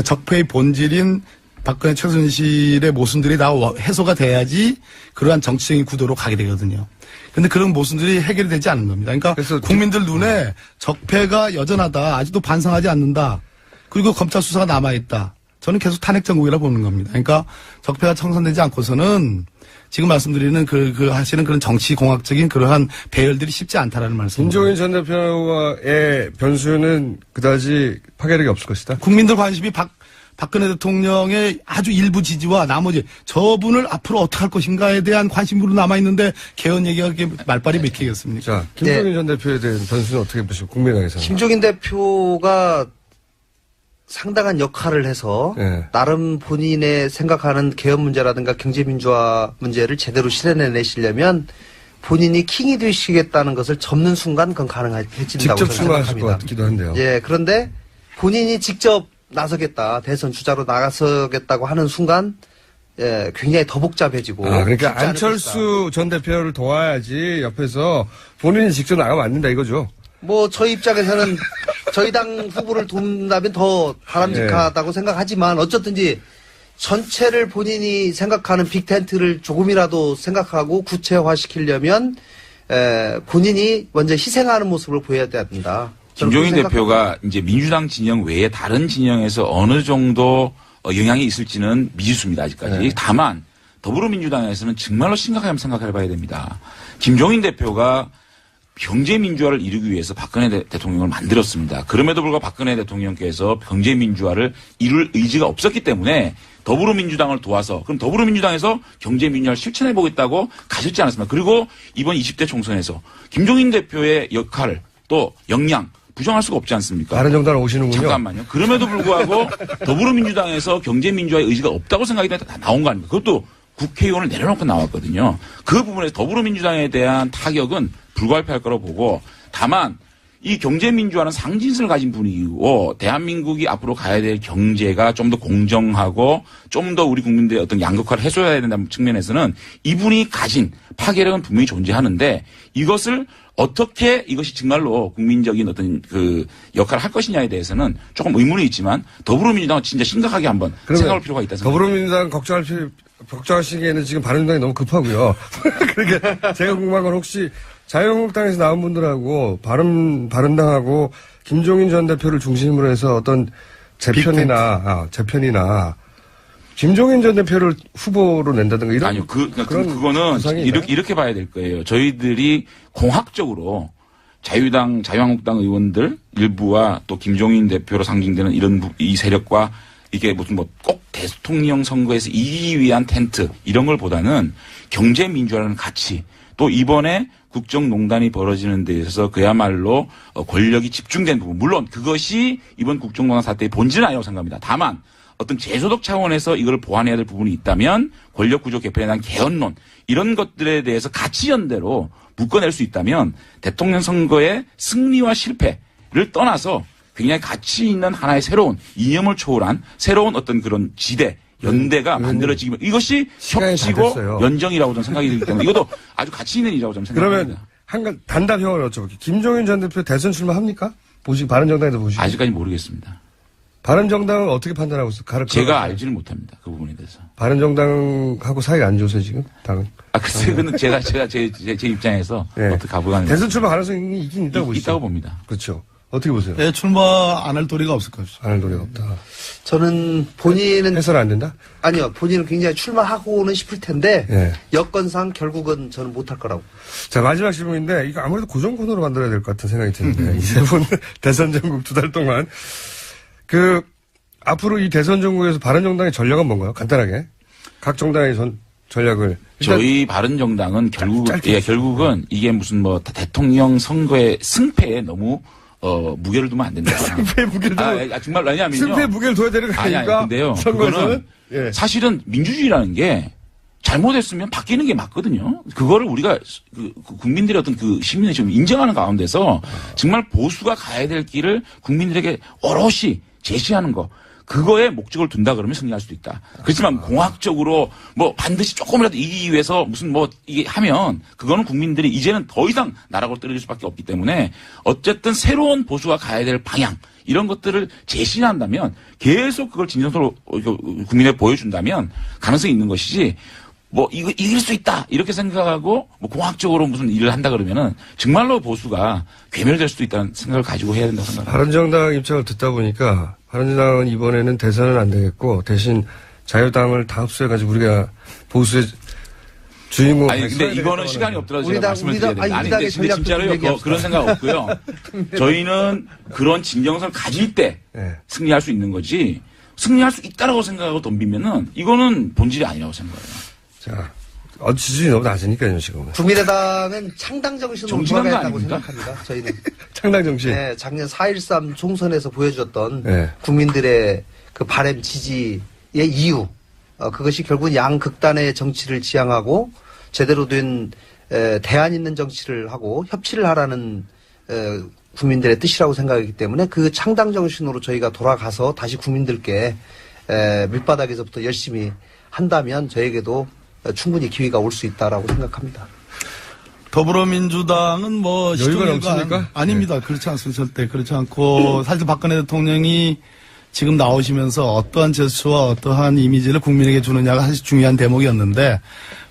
적폐의 본질인 박근혜 최순실의 모순들이 다 해소가 돼야지 그러한 정치적인 구도로 가게 되거든요. 근데 그런 모순들이 해결이 되지 않는 겁니다. 그러니까 국민들 눈에 적폐가 여전하다. 아직도 반성하지 않는다. 그리고 검찰 수사가 남아있다. 저는 계속 탄핵 정국이라 보는 겁니다. 그러니까 적폐가 청산되지 않고서는 지금 말씀드리는 그 하시는 그런 정치 공학적인 그러한 배열들이 쉽지 않다라는 말씀입니다. 김종인 전 대표의 변수는 그다지 파괴력이 없을 것이다. 국민들 관심이 박근혜 대통령의 아주 일부 지지와 나머지 저분을 앞으로 어떻게 할 것인가에 대한 관심으로 남아있는데 개헌 얘기가 말빨이 맥히겠습니까? 자, 김종인 전 대표에 대한 변수는 어떻게 보시고 국민당에서는? 김종인 대표가 상당한 역할을 해서 나름 본인의 생각하는 개헌 문제라든가 경제민주화 문제를 제대로 실현해내시려면 본인이 킹이 되시겠다는 것을 접는 순간 그건 가능해진다고 직접 출마하실 것 생각합니다. 같기도 한데요. 예, 그런데 본인이 직접 나서겠다, 대선 주자로 나서겠다고 하는 순간 굉장히 더 복잡해지고. 그러니까 안철수 전 대표를 도와야지 옆에서 본인이 직접 나가면 안 된다 이거죠. 뭐 저희 입장에서는 저희 당 후보를 돕는다면 더 바람직하다고 생각하지만 어쨌든지 전체를 본인이 생각하는 빅텐트를 조금이라도 생각하고 구체화시키려면 본인이 먼저 희생하는 모습을 보여야 된다. 김종인 대표가 이제 민주당 진영 외에 다른 진영에서 어느 정도 영향이 있을지는 미지수입니다. 아직까지. 다만 더불어민주당에서는 정말로 심각하게 생각해 봐야 됩니다. 김종인 대표가 경제민주화를 이루기 위해서 박근혜 대통령을 만들었습니다. 그럼에도 불구하고 박근혜 대통령께서 경제민주화를 이룰 의지가 없었기 때문에 더불어민주당을 도와서 그럼 더불어민주당에서 경제민주화를 실천해 보겠다고 가셨지 않았습니까? 그리고 이번 20대 총선에서 김종인 대표의 역할 또 역량 부정할 수가 없지 않습니까? 다른 정당으로 오시는군요. 잠깐만요. 그럼에도 불구하고 더불어민주당에서 경제민주화의 의지가 없다고 생각이 다 나온 거 아닙니까? 그것도 국회의원을 내려놓고 나왔거든요. 그 부분에서 더불어민주당에 대한 타격은 불가피할 거라고 보고 다만 이 경제민주화는 상징성을 가진 분위기고 대한민국이 앞으로 가야 될 경제가 좀 더 공정하고 좀 더 우리 국민들의 어떤 양극화를 해소해야 된다는 측면에서는 이분이 가진 파괴력은 분명히 존재하는데 이것을 어떻게 이것이 정말로 국민적인 어떤 그 역할을 할 것이냐에 대해서는 조금 의문이 있지만 더불어민주당은 진짜 심각하게 한번 생각할 필요가 있다 생각합니다. 더불어민주당 걱정할 걱정하시기에는 지금 바른정당이 너무 급하고요. 그러니까 제가 궁금한 건 혹시 자유한국당에서 나온 분들하고 바른당하고 김종인 전 대표를 중심으로 해서 어떤 재편이나 김종인 전 대표를 후보로 낸다든가 이런 아니요, 그거는 이렇게 봐야 될 거예요. 저희들이 공학적으로 자유한국당 의원들 일부와 또 김종인 대표로 상징되는 이 세력과 이게 무슨 꼭 대통령 선거에서 이기기 위한 텐트 이런 걸 보다는 경제민주화라는 가치 또 이번에 국정농단이 벌어지는 데 있어서 그야말로 권력이 집중된 부분 물론 그것이 이번 국정농단 사태의 본질은 아니라고 생각합니다. 다만 어떤 제도적 차원에서 이걸 보완해야 될 부분이 있다면 권력구조 개편에 대한 개헌론 이런 것들에 대해서 가치 연대로 묶어낼 수 있다면 대통령 선거의 승리와 실패를 떠나서 굉장히 가치 있는 하나의 새로운 이념을 초월한 새로운 어떤 그런 지대 연대가 만들어지면 이것이 협치고 연정이라고 저는 생각이 들기 때문에 이것도 아주 가치 있는 일이라고 저는 생각합니다. 그러면 단답형을 여쭤볼게요. 김종인 전 대표 대선 출마합니까? 바른정당에서 보시고. 아직까지 모르겠습니다. 바른정당은 어떻게 판단하고 있어요? 제가 알지는 못합니다. 그 부분에 대해서. 바른정당하고 사이가 안 좋으세요, 지금? 당은? 글쎄요. 그는 제가 제 입장에서 어떻게 가보가는. 대선 출마 가능성이 있긴 있다고 보시죠? 있다고 봅니다. 그렇죠. 어떻게 보세요? 네, 출마 안 할 도리가 없을 것이죠. 안 할 도리가 없다. 저는 본인은 해설 안 된다? 아니요. 본인은 굉장히 출마하고는 싶을 텐데 여건상 결국은 저는 못할 거라고. 자, 마지막 질문인데 이거 아무래도 고정 코너로 만들어야 될 것 같은 생각이 드는데 이 세 분 대선 전국 2달 동안 앞으로 이 대선 전국에서 바른정당의 전략은 뭔가요? 간단하게 각 정당의 전략을 저희 바른정당은 결국은 이게 무슨 대통령 선거의 승패에 너무 무게를 두면 안 된다. 승패 무게를 두면 정말 왜냐면요. 승패 무게를 둬야 되는 거 아닙니까? 근데요. 그거는 사실은 민주주의라는 게 잘못했으면 바뀌는 게 맞거든요. 그거를 우리가 국민들의 어떤 시민의 좀 인정하는 가운데서 정말 보수가 가야 될 길을 국민들에게 오롯이 제시하는 거. 그거에 목적을 둔다 그러면 승리할 수도 있다. 그렇지만 공학적으로 반드시 조금이라도 이기기 위해서 무슨 이게 하면 그거는 국민들이 이제는 더 이상 나라고 떨어질 수밖에 없기 때문에 어쨌든 새로운 보수가 가야 될 방향 이런 것들을 제시한다면 계속 그걸 진정서로 국민에게 보여준다면 가능성이 있는 것이지 이거 이길 수 있다 이렇게 생각하고 공학적으로 무슨 일을 한다 그러면은 정말로 보수가 괴멸될 수도 있다는 생각을 가지고 해야 된다고 생각합니다. 바른정당 입장을 듣다 보니까 바른정당은 이번에는 대선은 안 되겠고 대신 자유당을 다 흡수해가지고 우리가 보수의 주인공. 아니 근데 이거는 시간이 없더라도 제가 말씀을 드려야 됩니다. 아니 근데 진짜로요 그런 생각 없고요. 저희는 그런 진정성을 가질 때 승리할 수 있는 거지 승리할 수 있다라고 생각하고 덤비면은 이거는 본질이 아니라고 생각해요. 자, 지지율이 너무 낮으니까요, 지금은. 국민의당은 창당 정신으로 돌아가야겠다고 생각합니다. 저희는. 창당 정신. 네, 작년 4.13 총선에서 보여줬던 국민들의 그 바램 지지의 이유, 그것이 결국은 양극단의 정치를 지향하고 제대로 된 대안 있는 정치를 하고 협치를 하라는 국민들의 뜻이라고 생각하기 때문에 그 창당 정신으로 저희가 돌아가서 다시 국민들께 밑바닥에서부터 열심히 한다면 저에게도 충분히 기회가 올 수 있다라고 생각합니다. 더불어민주당은 여유가 넘칩니까? 아닙니다. 그렇지 않습니다. 절대 그렇지 않고 사실 박근혜 대통령이 지금 나오시면서 어떠한 제스처와 어떠한 이미지를 국민에게 주느냐가 사실 중요한 대목이었는데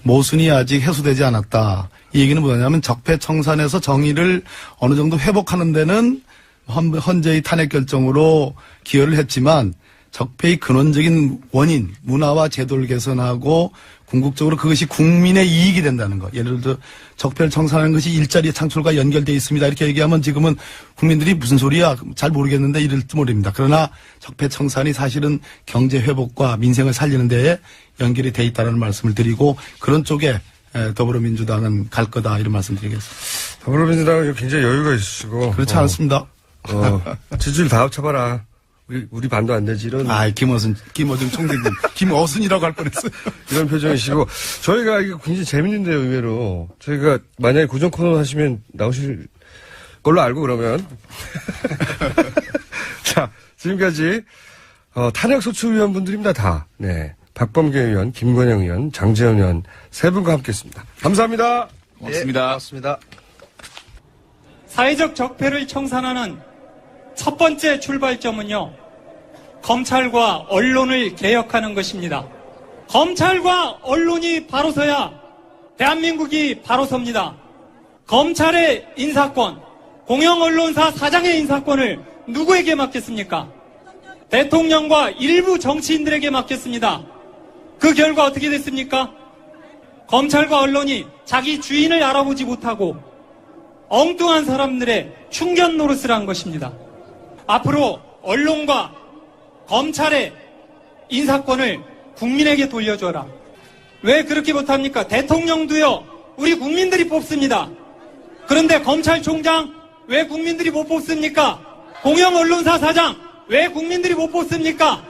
모순이 아직 해소되지 않았다. 이 얘기는 뭐냐면 적폐청산에서 정의를 어느 정도 회복하는 데는 헌재의 탄핵 결정으로 기여를 했지만 적폐의 근원적인 원인, 문화와 제도를 개선하고 궁극적으로 그것이 국민의 이익이 된다는 것. 예를 들어 적폐를 청산하는 것이 일자리 창출과 연결되어 있습니다. 이렇게 얘기하면 지금은 국민들이 무슨 소리야 잘 모르겠는데 이럴지 모릅니다. 그러나 적폐 청산이 사실은 경제 회복과 민생을 살리는 데에 연결이 돼 있다는 말씀을 드리고 그런 쪽에 더불어민주당은 갈 거다 이런 말씀 드리겠습니다. 더불어민주당은 굉장히 여유가 있으시고 그렇지 않습니다. 지지율 다 합쳐봐라. 우리 반도 안 되지, 이런. 김어준 총장님. 김어순이라고 할 뻔했어요. 이런 표정이시고. 저희가 이거 굉장히 재밌는데요, 의외로. 저희가 만약에 고정 코너 하시면 나오실 걸로 알고 그러면. 자, 지금까지, 탄핵소추위원분들입니다, 다. 네. 박범계 의원, 김건영 의원, 장제원 의원, 세 분과 함께 했습니다. 감사합니다. 고맙습니다. 네, 고맙습니다. 사회적 적폐를 청산하는 첫 번째 출발점은요, 검찰과 언론을 개혁하는 것입니다. 검찰과 언론이 바로 서야 대한민국이 바로 섭니다. 검찰의 인사권, 공영언론사 사장의 인사권을 누구에게 맡겼습니까? 대통령과 일부 정치인들에게 맡겼습니다. 그 결과 어떻게 됐습니까? 검찰과 언론이 자기 주인을 알아보지 못하고 엉뚱한 사람들의 충견 노릇을 한 것입니다. 앞으로 언론과 검찰의 인사권을 국민에게 돌려줘라. 왜 그렇게 못합니까? 대통령도요, 우리 국민들이 뽑습니다. 그런데 검찰총장 왜 국민들이 못 뽑습니까? 공영언론사 사장 왜 국민들이 못 뽑습니까?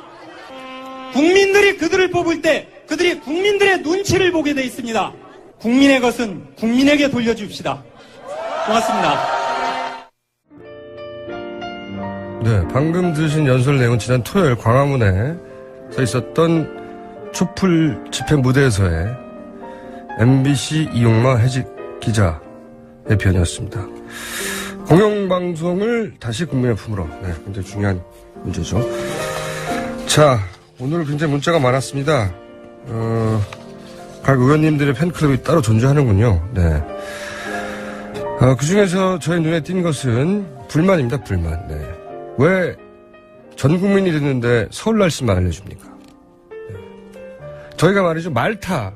국민들이 그들을 뽑을 때 그들이 국민들의 눈치를 보게 돼 있습니다. 국민의 것은 국민에게 돌려줍시다. 고맙습니다. 네, 방금 들으신 연설 내용은 지난 토요일 광화문에 서 있었던 촛불 집회 무대에서의 MBC 이용마 해직 기자의 변이었습니다. 공영방송을 다시 국민의 품으로. 네, 굉장히 중요한 문제죠. 자, 오늘 굉장히 문자가 많았습니다. 각 의원님들의 팬클럽이 따로 존재하는군요. 네. 그 중에서 저의 눈에 띈 것은 불만입니다, 불만. 네. 왜 전 국민이 듣는데 서울 날씨만 알려줍니까? 네. 저희가 말이죠, 말타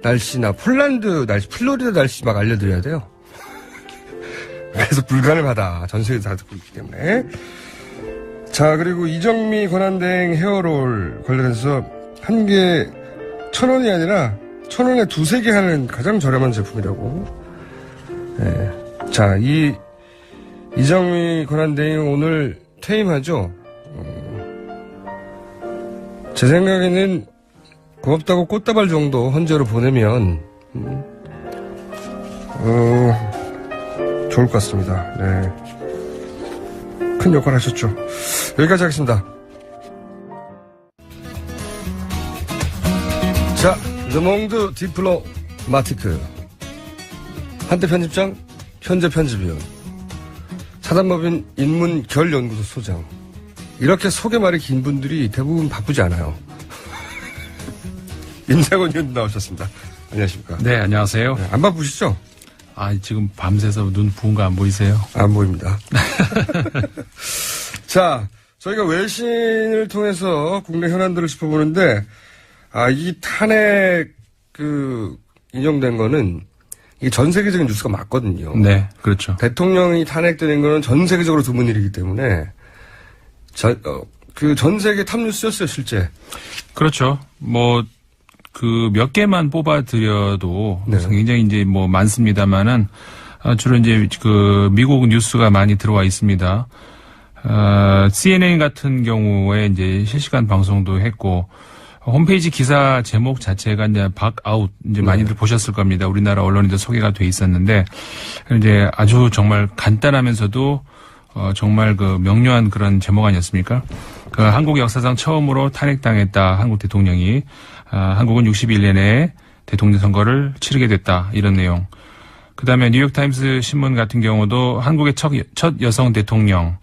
날씨나 폴란드 날씨, 플로리다 날씨 막 알려드려야 돼요. 그래서 불가능하다. 전 세계에서 다 듣고 있기 때문에. 자, 그리고 이정미 권한대행 헤어롤 관련해서 한 개 1,000원이 아니라 1,000원에 2-3개 하는 가장 저렴한 제품이라고. 네. 자, 이정미 권한대행 오늘 퇴임하죠? 제 생각에는 고맙다고 꽃다발 정도 헌재로 보내면, 좋을 것 같습니다. 네. 큰 역할 하셨죠. 여기까지 하겠습니다. 자, 르몽드 디플로마티크. 한때 편집장, 현재 편집위원, 사단법인 인문결연구소 소장. 이렇게 소개 말이 긴 분들이 대부분 바쁘지 않아요. 임상원 의원 나오셨습니다. 안녕하십니까. 네, 안녕하세요. 네, 안 바쁘시죠? 지금 밤새서 눈 부은 거 안 보이세요? 안 보입니다. 자, 저희가 외신을 통해서 국내 현안들을 짚어보는데, 이 탄핵, 인용된 거는, 이게 전 세계적인 뉴스가 맞거든요. 네, 그렇죠. 대통령이 탄핵되는 거는 전 세계적으로 드문 일이기 때문에, 전 세계 탑 뉴스였어요, 실제. 그렇죠. 몇 개만 뽑아드려도 네. 굉장히 이제 많습니다만은, 주로 이제 미국 뉴스가 많이 들어와 있습니다. CNN 같은 경우에 이제 실시간 방송도 했고, 홈페이지 기사 제목 자체가 이제 박아웃, 이제 많이들 보셨을 겁니다. 우리나라 언론에도 소개가 돼 있었는데, 이제 아주 정말 간단하면서도, 정말 명료한 그런 제목 아니었습니까? 한국 역사상 처음으로 탄핵당했다, 한국 대통령이. 한국은 61년 내에 대통령 선거를 치르게 됐다, 이런 내용. 그 다음에 뉴욕타임스 신문 같은 경우도 한국의 첫 여성 대통령,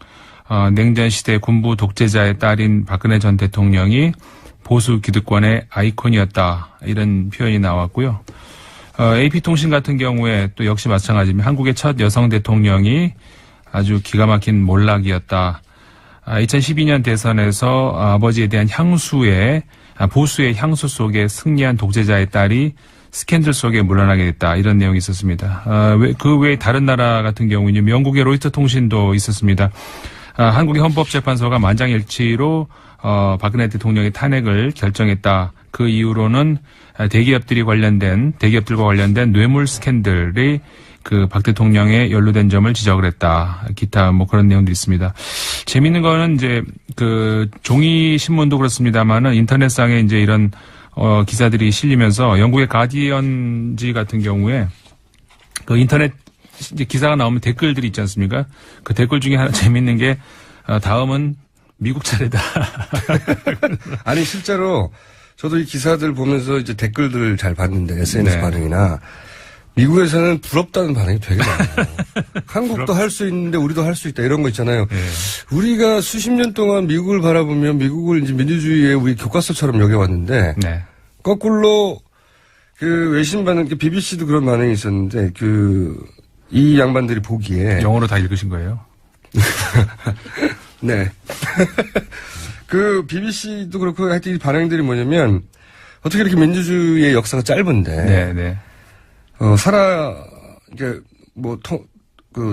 냉전시대 군부 독재자의 딸인 박근혜 전 대통령이 보수 기득권의 아이콘이었다, 이런 표현이 나왔고요. AP통신 같은 경우에 또 역시 마찬가지입니다. 한국의 첫 여성 대통령이 아주 기가 막힌 몰락이었다. 2012년 대선에서 아버지에 대한 보수의 향수 속에 승리한 독재자의 딸이 스캔들 속에 물러나게 됐다, 이런 내용이 있었습니다. 그 외에 다른 나라 같은 경우는 영국의 로이터 통신도 있었습니다. 한국의 헌법재판소가 만장일치로 박근혜 대통령의 탄핵을 결정했다. 그 이후로는 대기업들과 관련된 뇌물 스캔들이 박 대통령에 연루된 점을 지적을 했다. 기타 그런 내용도 있습니다. 재밌는 거는 이제 종이 신문도 그렇습니다만은 인터넷상에 이제 이런 기사들이 실리면서 영국의 가디언지 같은 경우에 인터넷 이제 기사가 나오면 댓글들이 있지 않습니까? 그 댓글 중에 하나 재밌는 게 다음은 미국 차례다. 아니 실제로 저도 이 기사들 보면서 이제 댓글들을 잘 봤는데 SNS 네. 반응이나 미국에서는 부럽다는 반응이 되게 많아요. 한국도 할 수 있는데 우리도 할 수 있다 이런 거 있잖아요. 네. 우리가 수십 년 동안 미국을 바라보면 미국을 이제 민주주의의 우리 교과서처럼 여겨왔는데 네. 거꾸로 그 외신 반응, BBC도 그런 반응이 있었는데 이 양반들이 보기에 영어로 다 읽으신 거예요? 네. 그 BBC도 그렇고 하여튼 이 반응들이 뭐냐면 어떻게 이렇게 민주주의의 역사가 짧은데 네. 이게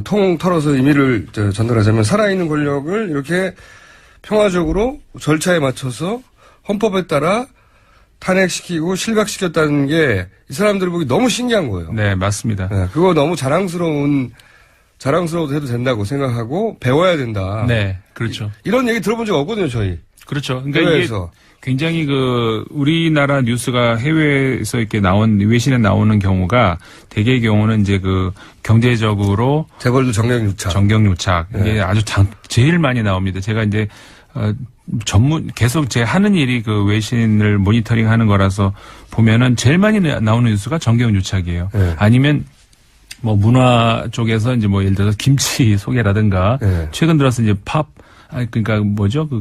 통 털어서 의미를 전달하자면 살아있는 권력을 이렇게 평화적으로 절차에 맞춰서 헌법에 따라 탄핵시키고 실각시켰다는 게 이 사람들이 보기 너무 신기한 거예요. 네, 맞습니다. 네, 그거 너무 자랑스러워도 해도 된다고 생각하고 배워야 된다. 네, 그렇죠. 이런 얘기 들어본 적 없거든요, 저희. 그렇죠. 그러니까 이게 굉장히 우리나라 뉴스가 해외에서 이렇게 외신에 나오는 경우가 대개의 경우는 이제 경제적으로 재벌도 정경유착. 이게 네. 아주 제일 많이 나옵니다. 제가 이제 계속 제 하는 일이 외신을 모니터링 하는 거라서 보면은 제일 많이 나오는 뉴스가 정경유착이에요. 네. 아니면 문화 쪽에서 이제 예를 들어서 김치 소개라든가 네. 최근 들어서 이제 그러니까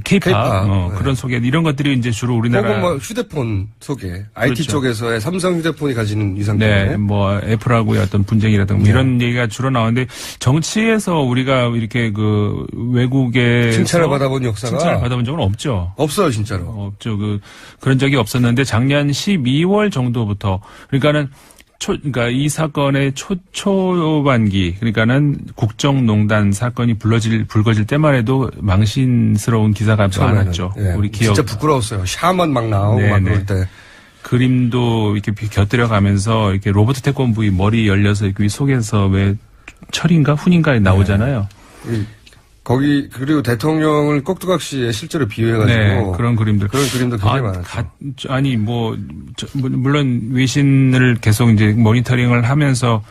K-팝 네. 그런 소개 이런 것들이 이제 주로 우리나라 혹은 휴대폰 소개, IT 그렇죠. 쪽에서의 삼성 휴대폰이 가지는 위상 때문에 애플하고의 어떤 분쟁이라든가 이런 얘기가 주로 나오는데 정치에서 우리가 이렇게 외국에 칭찬을 받아본 역사가 칭찬을 받아본 적은 없죠. 없어요, 진짜로. 없죠. 그런 적이 없었는데 작년 12월 정도부터 그러니까 이 사건의 초반기, 그러니까는 국정농단 사건이 불거질 때만 해도 망신스러운 기사가 많았죠. 네. 우리 기억. 진짜 부끄러웠어요. 샤먼 막 나오고 막 그럴 때. 그림도 이렇게 곁들여 가면서 이렇게 로버트 태권브이 머리 열려서 이렇게 속에서 왜 철인가 훈인가에 나오잖아요. 네. 그리고 대통령을 꼭두각시에 실제로 비유해가지고. 그런 그림도 굉장히 많았죠. 물론 외신을 계속 이제 모니터링을 하면서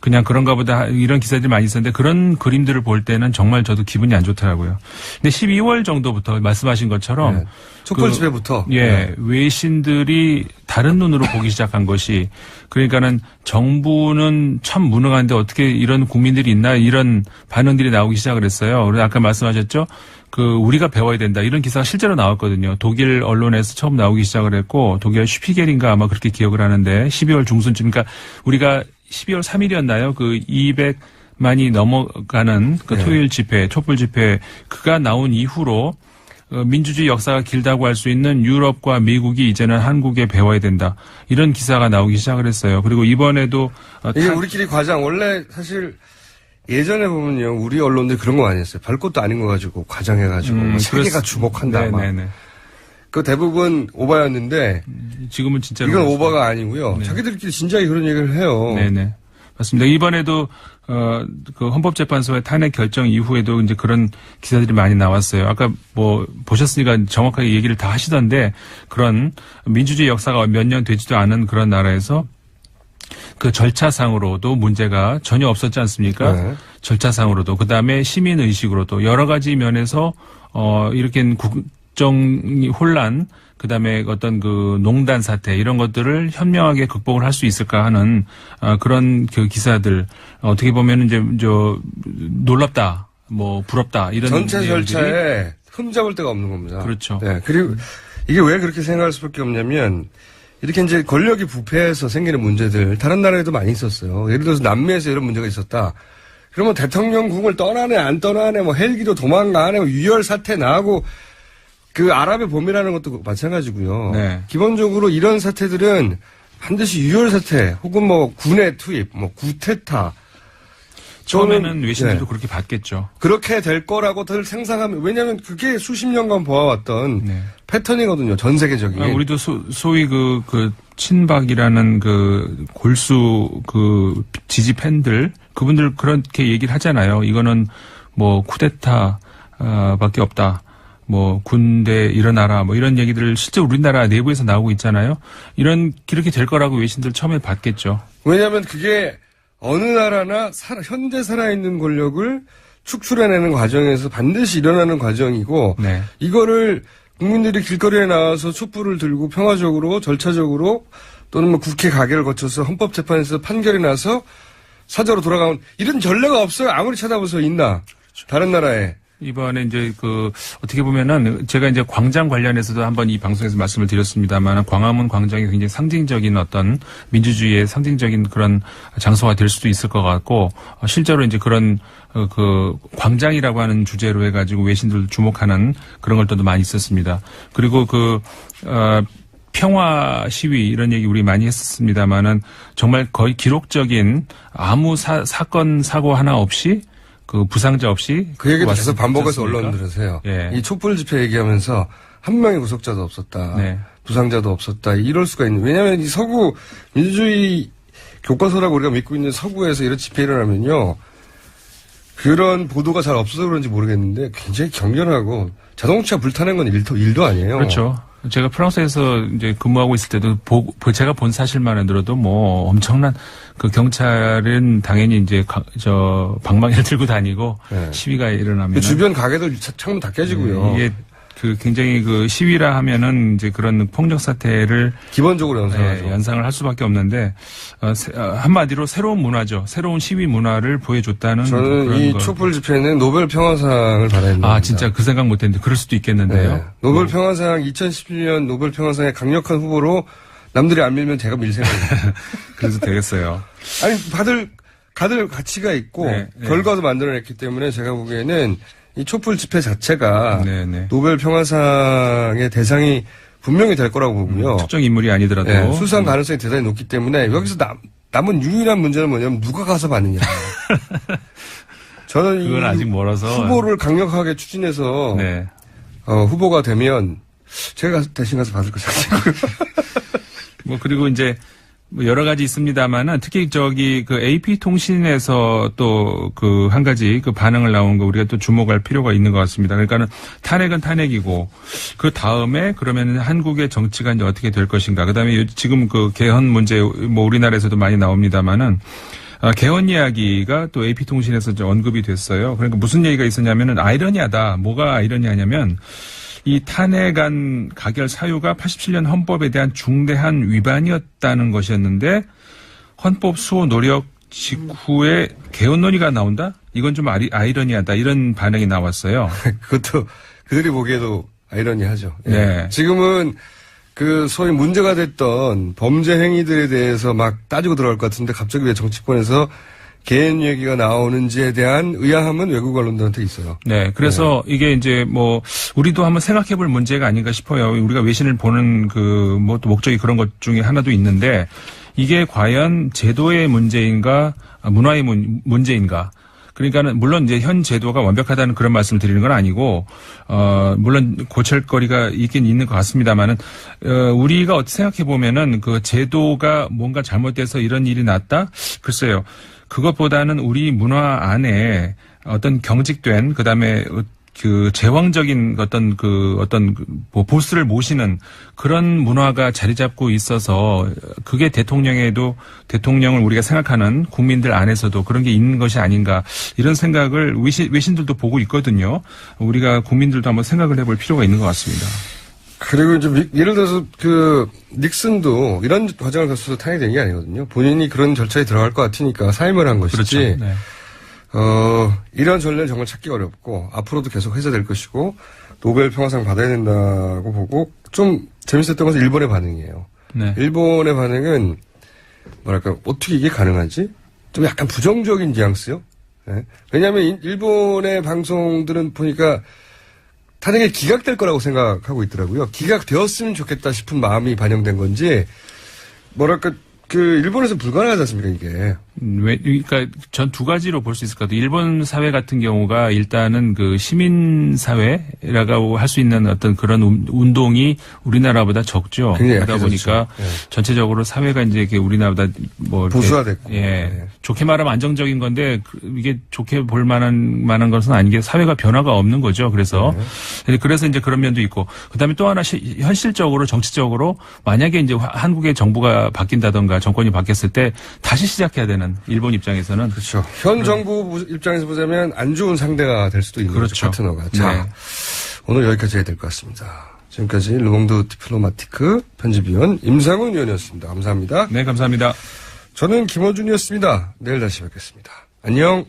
그냥 그런가 보다 이런 기사들이 많이 있었는데 그런 그림들을 볼 때는 정말 저도 기분이 안 좋더라고요. 근데 12월 정도부터 말씀하신 것처럼 촛불 집회부터 외신들이 다른 눈으로 보기 시작한 것이 그러니까는 정부는 참 무능한데 어떻게 이런 국민들이 있나 이런 반응들이 나오기 시작을 했어요. 그래서 아까 말씀하셨죠. 우리가 배워야 된다. 이런 기사가 실제로 나왔거든요. 독일 언론에서 처음 나오기 시작을 했고 독일 슈피겔인가 아마 그렇게 기억을 하는데 12월 중순쯤 그러니까 우리가 12월 3일이었나요? 200만이 넘어가는 토요일 집회, 촛불 집회 그가 나온 이후로 민주주의 역사가 길다고 할 수 있는 유럽과 미국이 이제는 한국에 배워야 된다. 이런 기사가 나오기 시작을 했어요. 그리고 이번에도 이게 우리끼리 과장 원래 사실 예전에 보면요. 우리 언론들이 그런 거 많이 했어요. 별것도 아닌 거 가지고 과장해가지고 세계가 주목한다. 그 대부분 오바였는데 지금은 진짜로 이건 오바가 아니고요. 자기들끼리 진작에 그런 얘기를 해요. 네네. 맞습니다. 이번에도 헌법재판소의 탄핵 결정 이후에도 이제 그런 기사들이 많이 나왔어요. 아까 보셨으니까 정확하게 얘기를 다 하시던데 그런 민주주의 역사가 몇 년 되지도 않은 그런 나라에서 절차상으로도 문제가 전혀 없었지 않습니까? 네. 절차상으로도 그다음에 시민 의식으로도 여러 가지 면에서 이렇게 국정 혼란 그다음에 어떤 농단 사태 이런 것들을 현명하게 극복을 할 수 있을까 하는 그런 기사들 어떻게 보면 이제 놀랍다 부럽다 이런 전체 절차에 흠잡을 데가 없는 겁니다. 그렇죠. 네. 그리고 이게 왜 그렇게 생각할 수밖에 없냐면 이렇게 이제 권력이 부패해서 생기는 문제들 다른 나라에도 많이 있었어요. 예를 들어서 남미에서 이런 문제가 있었다. 그러면 대통령궁을 떠나네 안 떠나네 헬기도 도망가네 유혈 사태 나고 아랍의 봄이라는 것도 마찬가지고요. 네. 기본적으로 이런 사태들은 반드시 유혈 사태 혹은 군의 투입 구테타 처음에는 외신들도 그렇게 봤겠죠. 그렇게 될 거라고들 상상하면 왜냐하면 그게 수십 년간 보아왔던 패턴이거든요. 전 세계적인. 우리도 소위 친박이라는 골수 지지 팬들 그분들 그렇게 얘기를 하잖아요. 이거는 쿠데타 밖에 없다. 군대 일어나라 이런 얘기들을 실제 우리나라 내부에서 나오고 있잖아요. 이렇게 될 거라고 외신들 처음에 봤겠죠. 왜냐하면 그게 어느 나라나 현재 살아있는 권력을 축출해내는 과정에서 반드시 일어나는 과정이고 이거를 국민들이 길거리에 나와서 촛불을 들고 평화적으로 절차적으로 또는 국회 가결을 거쳐서 헌법재판에서 판결이 나서 사저로 돌아가면 이런 전례가 없어요. 아무리 찾아보세요. 있나. 다른 나라에. 이번에 이제 어떻게 보면은 제가 이제 광장 관련해서도 한번 이 방송에서 말씀을 드렸습니다만 광화문 광장이 굉장히 상징적인 어떤 민주주의의 상징적인 그런 장소가 될 수도 있을 것 같고 실제로 이제 그런 광장이라고 하는 주제로 해가지고 외신들 주목하는 그런 것들도 많이 있었습니다. 그리고 평화 시위 이런 얘기 우리 많이 했었습니다만은 정말 거의 기록적인 아무 사건 사고 하나 없이 부상자 없이 그 얘기도 계속 반복해서 언론들에서 해요. 예. 이 촛불 집회 얘기하면서 한 명의 구속자도 없었다. 네. 부상자도 없었다. 이럴 수가 있는. 왜냐하면 이 서구 민주주의 교과서라고 우리가 믿고 있는 서구에서 이런 집회 일어나면요. 그런 보도가 잘 없어서 그런지 모르겠는데 굉장히 격렬하고 자동차 불타는 건 일도 아니에요. 그렇죠. 제가 프랑스에서 이제 근무하고 있을 때도 제가 본 사실만 들어도 뭐 엄청난 경찰은 당연히 이제 방망이를 들고 다니고 네. 시위가 일어나면 주변 가게들 창문 다 깨지고요. 이게 굉장히 시위라 하면은 이제 그런 폭력 사태를 기본적으로 연상하죠. 연상을 할 수밖에 없는데 한마디로 새로운 문화죠. 새로운 시위 문화를 보여줬다는. 저는 이 촛불 집회는 노벨 평화상을 받아야 됩니다. 진짜 그 생각 못했는데 그럴 수도 있겠는데요. 네. 노벨 평화상 2011년 노벨 평화상의 강력한 후보로 남들이 안 밀면 제가 밀 생각입니다. 그래서 되겠어요. 아니 가들 가치가 있고 네. 결과도 만들어냈기 때문에 제가 보기에는. 이 촛불 집회 자체가 네네. 노벨 평화상의 대상이 분명히 될 거라고 보고요. 특정 인물이 아니더라도. 네, 수상 가능성이 대단히 높기 때문에 여기서 남은 유일한 문제는 뭐냐면 누가 가서 받느냐. 저는 그건 아직 멀어서. 후보를 강력하게 추진해서 네. 후보가 되면 제가 대신 가서 받을 것 같아요. 그리고 이제 여러 가지 있습니다만은 특히 AP 통신에서 또 한 가지 반응을 나온 거 우리가 또 주목할 필요가 있는 것 같습니다. 그러니까는 탄핵은 탄핵이고 그 다음에 그러면 한국의 정치가 이제 어떻게 될 것인가. 그다음에 지금 개헌 문제 우리나라에서도 많이 나옵니다만은 개헌 이야기가 또 AP 통신에서 언급이 됐어요. 그러니까 무슨 얘기가 있었냐면은 아이러니하다. 뭐가 아이러니하냐면 이 탄핵안 가결 사유가 87년 헌법에 대한 중대한 위반이었다는 것이었는데 헌법 수호 노력 직후에 개헌 논의가 나온다? 이건 좀 아이러니하다. 이런 반응이 나왔어요. 그것도 그들이 보기에도 아이러니하죠. 예. 네. 지금은 소위 문제가 됐던 범죄 행위들에 대해서 막 따지고 들어갈 것 같은데 갑자기 왜 정치권에서 개헌 얘기가 나오는지에 대한 의아함은 외국 언론들한테 있어요. 네. 그래서 이게 이제 우리도 한번 생각해 볼 문제가 아닌가 싶어요. 우리가 외신을 보는 또 목적이 그런 것 중에 하나도 있는데 이게 과연 제도의 문제인가, 문화의 문제인가. 그러니까는 물론 이제 현 제도가 완벽하다는 그런 말씀을 드리는 건 아니고 물론 고칠 거리가 있긴 있는 것 같습니다만은 우리가 어떻게 생각해 보면은 제도가 뭔가 잘못돼서 이런 일이 났다? 글쎄요. 그것보다는 우리 문화 안에 어떤 경직된 그다음에 제왕적인 보스를 모시는 그런 문화가 자리 잡고 있어서 그게 대통령을 우리가 생각하는 국민들 안에서도 그런 게 있는 것이 아닌가 이런 생각을 외신들도 보고 있거든요. 우리가 국민들도 한번 생각을 해볼 필요가 있는 것 같습니다. 그리고 이제 예를 들어서 닉슨도 이런 과정을 거쳐서 탄핵된 게 아니거든요. 본인이 그런 절차에 들어갈 것 같으니까 사임을 한 것이지. 그렇죠. 네. 이런 전례는 정말 찾기 어렵고 앞으로도 계속 해제될 것이고 노벨 평화상 받아야 된다고 보고 좀 재밌었던 것은 일본의 반응이에요. 네. 일본의 반응은 어떻게 이게 가능하지? 좀 약간 부정적인 뉘앙스요. 네. 왜냐하면 일본의 방송들은 보니까 탄핵이 기각될 거라고 생각하고 있더라고요. 기각되었으면 좋겠다 싶은 마음이 반영된 건지 일본에서 불가능하지 않습니까, 이게? 그러니까 전 두 가지로 볼 수 있을 것 같아요. 일본 사회 같은 경우가 일단은 시민사회라고 할 수 있는 어떤 그런 운동이 우리나라보다 적죠. 그러다 보니까 네. 전체적으로 사회가 이제 우리나라보다 보수화됐고. 예. 네. 좋게 말하면 안정적인 건데 이게 좋게 볼 만한 것은 아닌 게 사회가 변화가 없는 거죠. 그래서 이제 그런 면도 있고. 그다음에 또 하나 현실적으로 정치적으로 만약에 이제 한국의 정부가 바뀐다던가 정권이 바뀌었을 때 다시 시작해야 되는 일본 입장에서는 그렇죠. 현 정부 입장에서 보자면 안 좋은 상대가 될 수도 있는 그렇죠. 거죠, 파트너가. 자, 오늘 여기까지 해야 될 것 같습니다. 지금까지 르몽드 디플로마티크 편집위원 임상훈 위원이었습니다. 감사합니다. 네, 감사합니다. 저는 김어준이었습니다. 내일 다시 뵙겠습니다. 안녕.